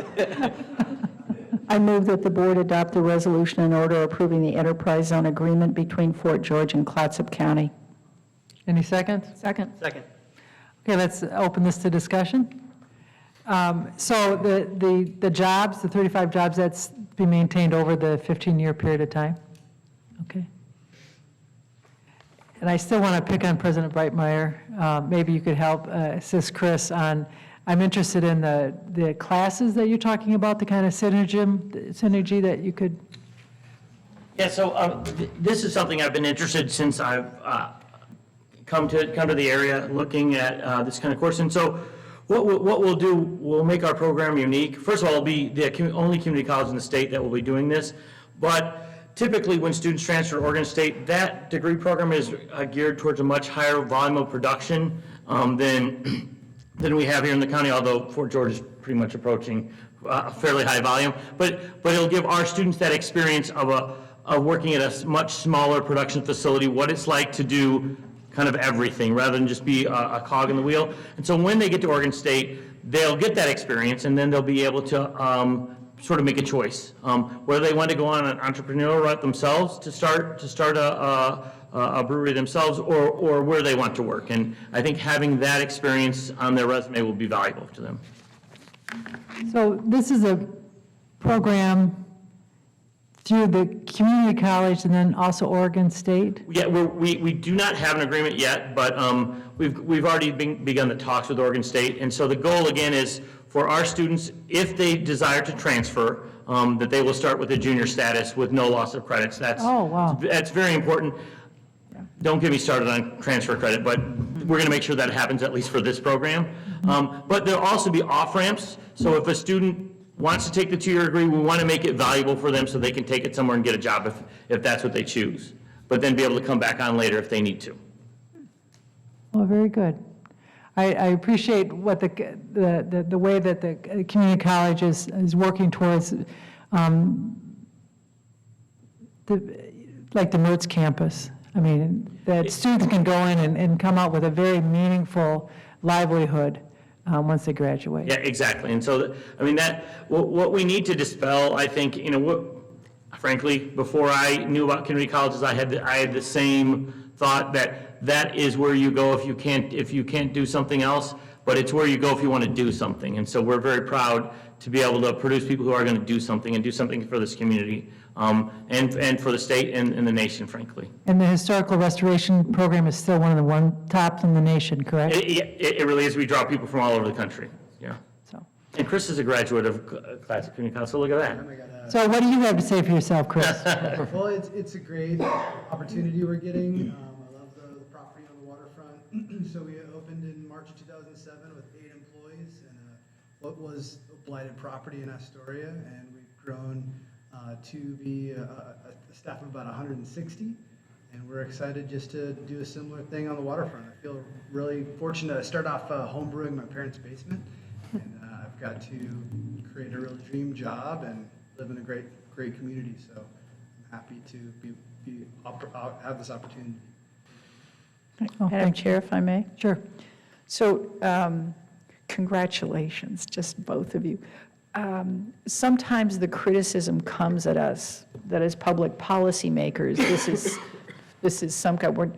I move that the board adopt the resolution and order approving the enterprise zone agreement between Fort George and Clatsop County. Any second? Second. Second. Okay, let's open this to discussion. So the jobs, the 35 jobs, that's be maintained over the 15-year period of time? Okay. And I still want to pick on President Breitmeyer. Maybe you could help assist Chris on, I'm interested in the classes that you're talking about, the kind of synergy that you could. Yeah, so this is something I've been interested since I've come to the area looking at this kind of course. And so what we'll do, we'll make our program unique. First of all, it'll be the only community college in the state that will be doing this. But typically when students transfer to Oregon State, that degree program is geared towards a much higher volume of production than we have here in the county, although Fort George is pretty much approaching a fairly high volume. But it'll give our students that experience of working at a much smaller production facility, what it's like to do kind of everything, rather than just be a cog in the wheel. And so when they get to Oregon State, they'll get that experience, and then they'll be able to sort of make a choice, whether they want to go on an entrepreneurial route themselves to start a brewery themselves, or where they want to work. And I think having that experience on their resume will be valuable to them. So this is a program through the community college and then also Oregon State? Yeah, we do not have an agreement yet, but we've already begun the talks with Oregon State. And so the goal, again, is for our students, if they desire to transfer, that they will start with a junior status with no loss of credits. Oh, wow. That's very important. Don't get me started on transfer credit, but we're going to make sure that happens at least for this program. But there'll also be off-ramps. So if a student wants to take the 2-year degree, we want to make it valuable for them so they can take it somewhere and get a job if that's what they choose. But then be able to come back on later if they need to. Well, very good. I appreciate what the way that the community college is working towards like the Mertz campus. I mean, that students can go in and come out with a very meaningful livelihood once they graduate. Yeah, exactly. And so, I mean, what we need to dispel, I think, frankly, before I knew about community colleges, I had the same thought that is where you go if you can't do something else, but it's where you go if you want to do something. And so we're very proud to be able to produce people who are going to do something and do something for this community, and for the state and the nation, frankly. And the historical restoration program is still one of the top in the nation, correct? It really is. We draw people from all over the country. Yeah. So. And Chris is a graduate of Clatsop Community College, so look at that. So what do you have to say for yourself, Chris? Well, it's a great opportunity we're getting. I love the property on the waterfront. So we opened in March 2007 with 8 employees and what was a blighted property in Astoria, and we've grown to be a staff of about 160. And we're excited just to do a similar thing on the waterfront. I feel really fortunate. I started off home brewing in my parents' basement, and I've got to create a real dream job and live in a great community. So I'm happy to have this opportunity. Madam Chair, if I may? Sure. So, congratulations, just both of you. Sometimes the criticism comes at us that as public policymakers, this is some kind, we're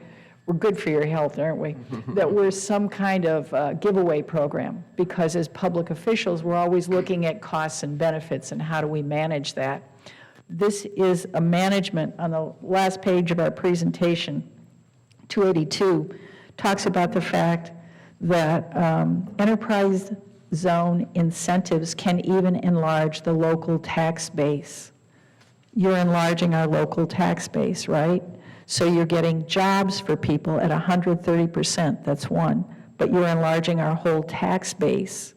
good for your health, aren't we? That we're some kind of giveaway program, because as public officials, we're always looking at costs and benefits and how do we manage that. This is a management, on the last page of our presentation, 282, talks about the fact that enterprise zone incentives can even enlarge the local tax base. You're enlarging our local tax base, right? So you're getting jobs for people at 130%, that's one, but you're enlarging our whole tax base.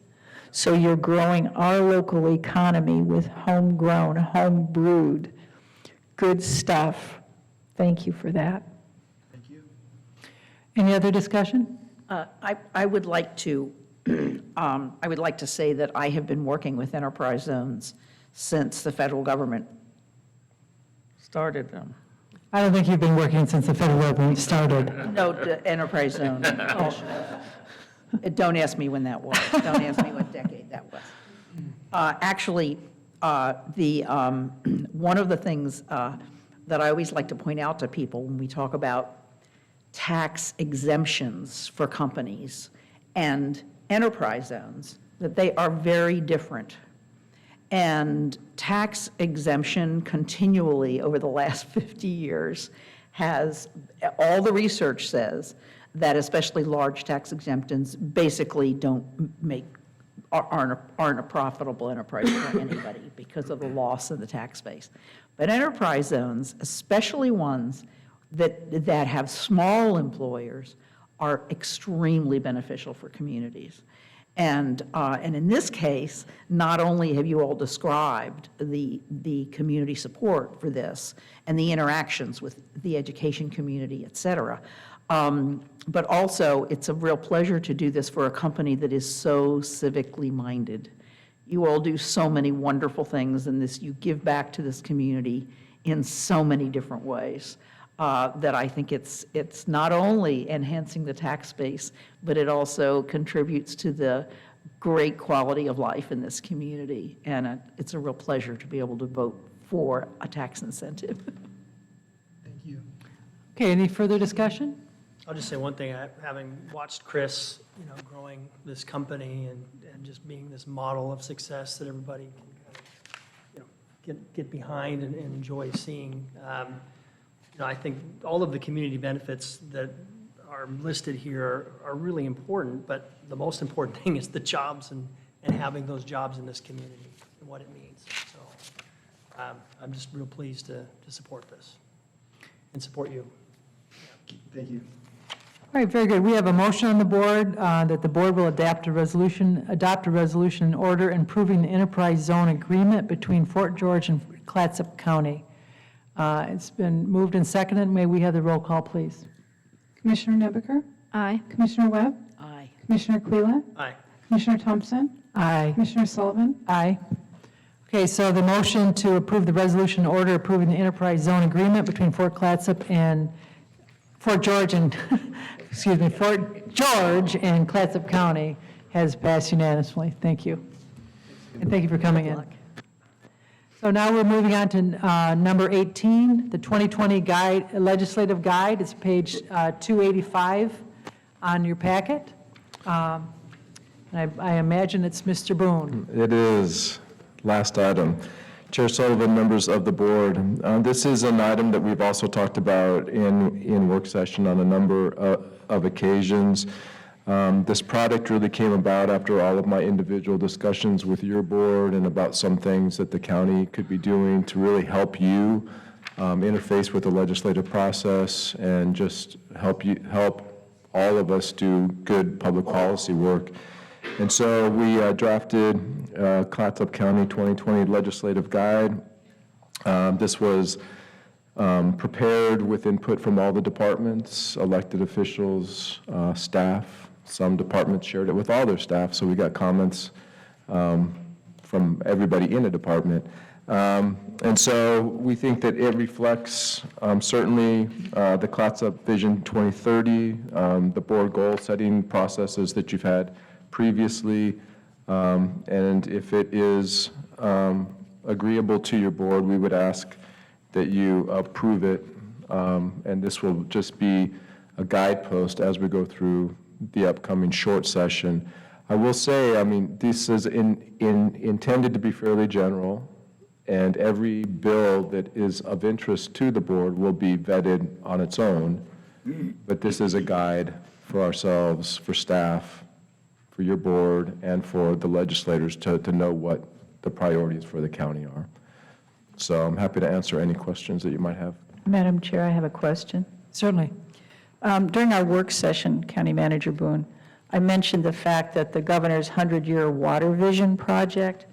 So you're growing our local economy with homegrown, home-brewed, good stuff. Thank you for that. Thank you. Any other discussion? I would like to say that I have been working with enterprise zones since the federal government started them. I don't think you've been working since the federal government started. No, the enterprise zone. Don't ask me when that was. Don't ask me what decade that was. Actually, one of the things that I always like to point out to people when we talk about tax exemptions for companies and enterprise zones, that they are very different. And tax exemption continually over the last 50 years has, all the research says that especially large tax exemptions basically aren't a profitable enterprise for anybody because of the loss of the tax base. But enterprise zones, especially ones that have small employers, are extremely beneficial for communities. And in this case, not only have you all described the community support for this and the interactions with the education community, et cetera, But also, it's a real pleasure to do this for a company that is so civically minded. You all do so many wonderful things in this, you give back to this community in so many different ways, that I think it's not only enhancing the tax base, but it also contributes to the great quality of life in this community. And it's a real pleasure to be able to vote for a tax incentive. Thank you. Okay, any further discussion? I'll just say one thing, having watched Chris, growing this company and just being this model of success that everybody can kind of, get behind and enjoy seeing. I think all of the community benefits that are listed here are really important, but the most important thing is the jobs and having those jobs in this community and what it means. So I'm just real pleased to support this and support you. Thank you. All right, very good. We have a motion on the board that the board will adopt a resolution in order improving the enterprise zone agreement between Fort George and Clatsop County. It's been moved and seconded. May we have the roll call, please? Commissioner Nebeker? Aye. Commissioner Webb? Aye. Commissioner Quila? Aye. Commissioner Thompson? Aye. Commissioner Sullivan? Aye. Okay, so the motion to approve the resolution in order approving the enterprise zone agreement between Fort Clatsop and Fort George and, Fort George and Clatsop County has passed unanimously. Thank you. And thank you for coming in. So now we're moving on to number 18, the 2020 legislative guide. It's page 285 on your packet. And I imagine it's Mr. Boone. It is. Last item. Chair Sullivan, members of the board, this is an item that we've also talked about in work session on a number of occasions. This product really came about after all of my individual discussions with your board and about some things that the county could be doing to really help you interface with the legislative process and just help all of us do good public policy work. And so we drafted Clatsop County 2020 Legislative Guide. This was prepared with input from all the departments, elected officials, staff. Some departments shared it with all their staff, so we got comments from everybody in a department. And so we think that it reflects certainly the Clatsop Vision 2030, the board goal setting processes that you've had previously, and if it is agreeable to your board, we would ask that you approve it, and this will just be a guidepost as we go through the upcoming short session. I will say, this is intended to be fairly general, and every bill that is of interest to the board will be vetted on its own, but this is a guide for ourselves, for staff, for your board, and for the legislators to know what the priorities for the county are. So I'm happy to answer any questions that you might have. Madam Chair, I have a question. Certainly. During our work session, County Manager Boone, I mentioned the fact that the governor's 100-year water vision project,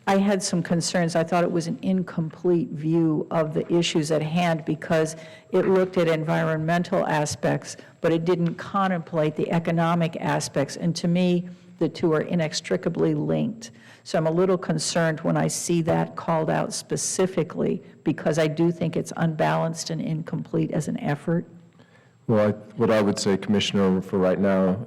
I had some concerns. I thought it was an incomplete view of the issues at hand because it looked at environmental aspects, but it didn't contemplate the economic aspects. And to me, the two are inextricably linked. So I'm a little concerned when I see that called out specifically because I do think it's unbalanced and incomplete as an effort. Well, what I would say, Commissioner, for right now,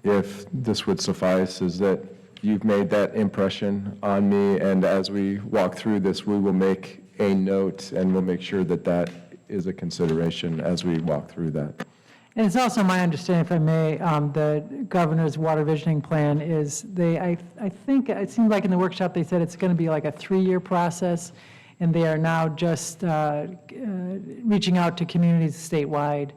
if this would suffice, is that you've made that impression on me, and as we walk through this, we will make a note and we'll make sure that that is a consideration as we walk through that. And it's also my understanding, if I may, the governor's water visioning plan is I think, it seemed like in the workshop they said it's going to be like a 3-year process, and they are now just reaching out to communities statewide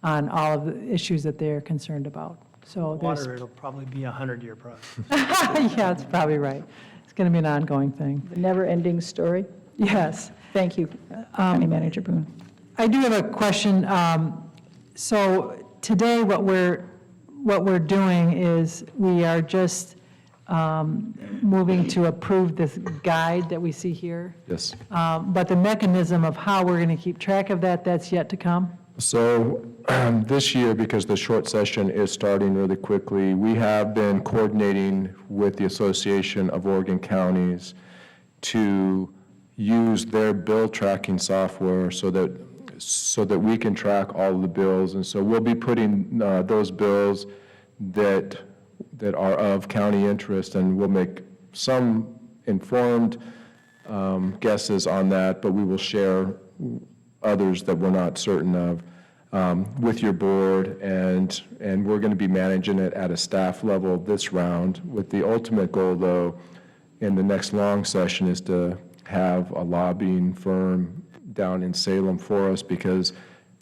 on all of the issues that they're concerned about. So Water, it'll probably be a 100-year process. Yeah, that's probably right. It's going to be an ongoing thing. The never-ending story. Yes. Thank you, County Manager Boone. I do have a question. So today, what we're doing is we are just moving to approve this guide that we see here. Yes. But the mechanism of how we're going to keep track of that, that's yet to come? So this year, because the short session is starting really quickly, we have been coordinating with the Association of Oregon Counties to use their bill tracking software so that we can track all of the bills. And so we'll be putting those bills that are of county interest, and we'll make some informed guesses on that, but we will share others that we're not certain of with your board, and we're going to be managing it at a staff level this round, with the ultimate goal, though, in the next long session is to have a lobbying firm down in Salem for us, because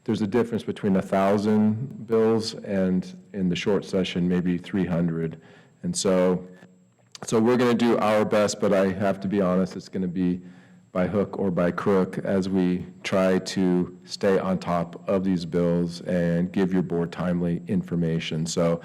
there's a difference between 1,000 bills and in the short session, maybe 300. And so we're going to do our best, but I have to be honest, it's going to be by hook or by crook as we try to stay on top of these bills and give your board timely information. So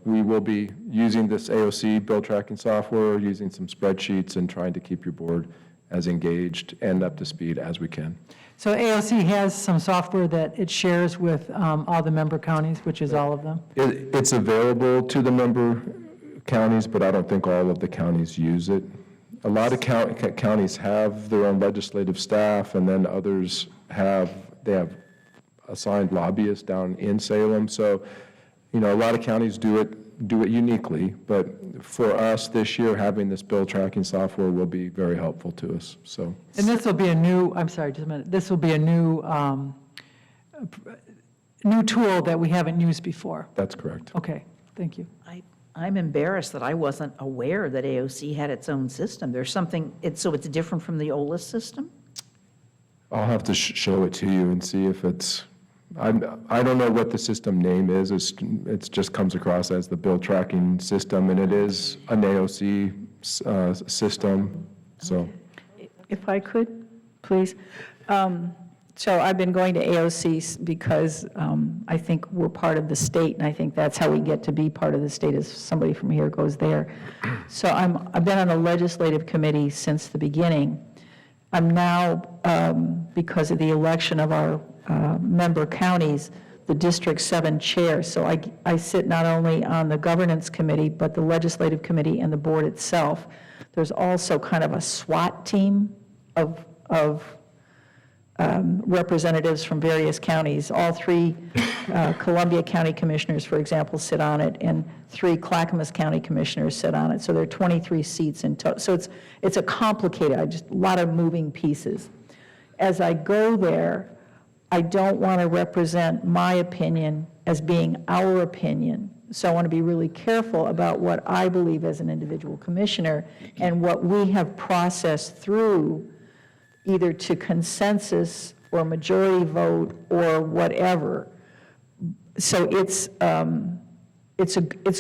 we will be using this AOC bill tracking software, using some spreadsheets, and trying to keep your board as engaged and up to speed as we can. So AOC has some software that it shares with all the member counties, which is all of them? It's available to the member counties, but I don't think all of the counties use it. A lot of counties have their own legislative staff, and then others have assigned lobbyists down in Salem. So, a lot of counties do it uniquely, but for us this year, having this bill tracking software will be very helpful to us. So. And this will be a new, I'm sorry, just a minute. This will be a new tool that we haven't used before. That's correct. Okay, thank you. I'm embarrassed that I wasn't aware that AOC had its own system. There's something, so it's different from the OLIS system? I'll have to show it to you and see if it's, I don't know what the system name is. It just comes across as the bill tracking system, and it is an AOC system, so. If I could, please. So I've been going to AOC because I think we're part of the state, and I think that's how we get to be part of the state, is somebody from here goes there. So I've been on the legislative committee since the beginning. I'm now, because of the election of our member counties, the District 7 chair. So I sit not only on the governance committee, but the legislative committee and the board itself. There's also kind of a SWAT team of representatives from various counties. All three Columbia County commissioners, for example, sit on it, and 3 Clackamas County commissioners sit on it. So there are 23 seats in total. So it's a complicated, just a lot of moving pieces. As I go there, I don't want to represent my opinion as being our opinion. So I want to be really careful about what I believe as an individual commissioner and what we have processed through either to consensus or majority vote or whatever. So it's a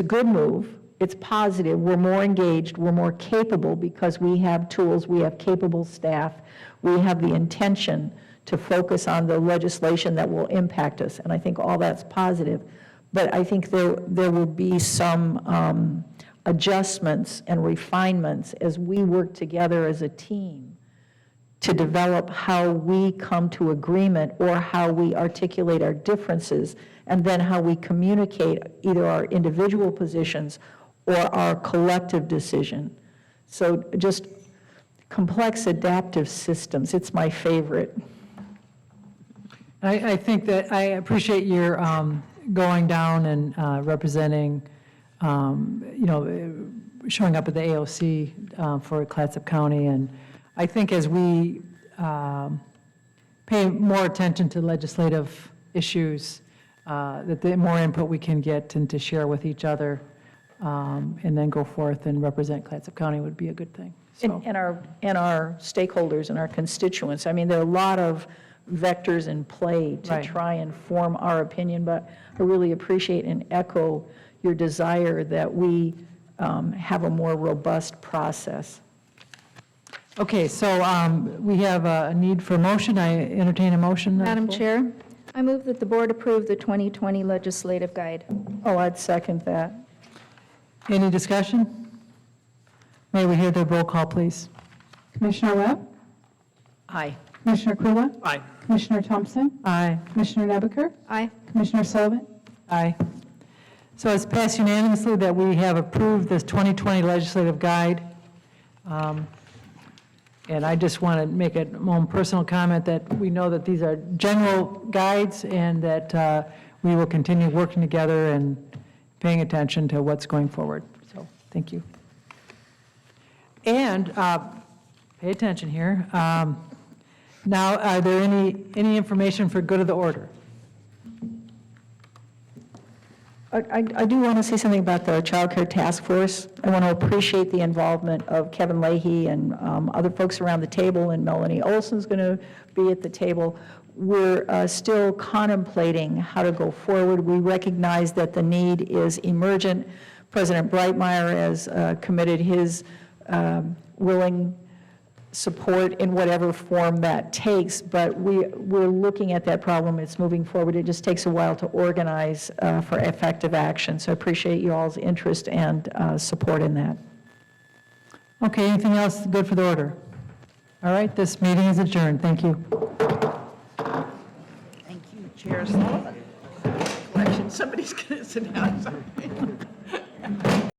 good move. It's positive. We're more engaged. We're more capable because we have tools. We have capable staff. We have the intention to focus on the legislation that will impact us. And I think all that's positive. But I think there will be some adjustments and refinements as we work together as a team to develop how we come to agreement or how we articulate our differences, and then how we communicate either our individual positions or our collective decision. So just complex adaptive systems, it's my favorite. I think that I appreciate your going down and representing, showing up at the AOC for Clatsop County. And I think as we pay more attention to legislative issues, that the more input we can get and to share with each other, and then go forth and represent Clatsop County would be a good thing. So. And our stakeholders and our constituents. I mean, there are a lot of vectors in play to try and form our opinion, but I really appreciate and echo your desire that we have a more robust process. Okay, so we have a need for motion. I entertain a motion. Madam Chair, I move that the board approve the 2020 legislative guide. Oh, I'd second that. Any discussion? May we hear the roll call, please? Commissioner Webb? Aye. Commissioner Quilla? Aye. Commissioner Thompson? Aye. Commissioner Nebiker? Aye. Commissioner Sullivan? Aye. So it's passed unanimously that we have approved this 2020 legislative guide. And I just want to make a own personal comment that we know that these are general guides and that we will continue working together and paying attention to what's going forward. So, thank you. And pay attention here. Now, are there any information for good of the order? I do want to say something about the Child Care Task Force. I want to appreciate the involvement of Kevin Leahy and other folks around the table, and Melanie Olson's going to be at the table. We're still contemplating how to go forward. We recognize that the need is emergent. President Breitmeyer has committed his willing support in whatever form that takes, but we're looking at that problem. It's moving forward. It just takes a while to organize for effective action. So I appreciate you all's interest and support in that. Okay, anything else good for the order? All right, this meeting is adjourned. Thank you. Thank you, Chair Sullivan. Collection, somebody's going to sit down.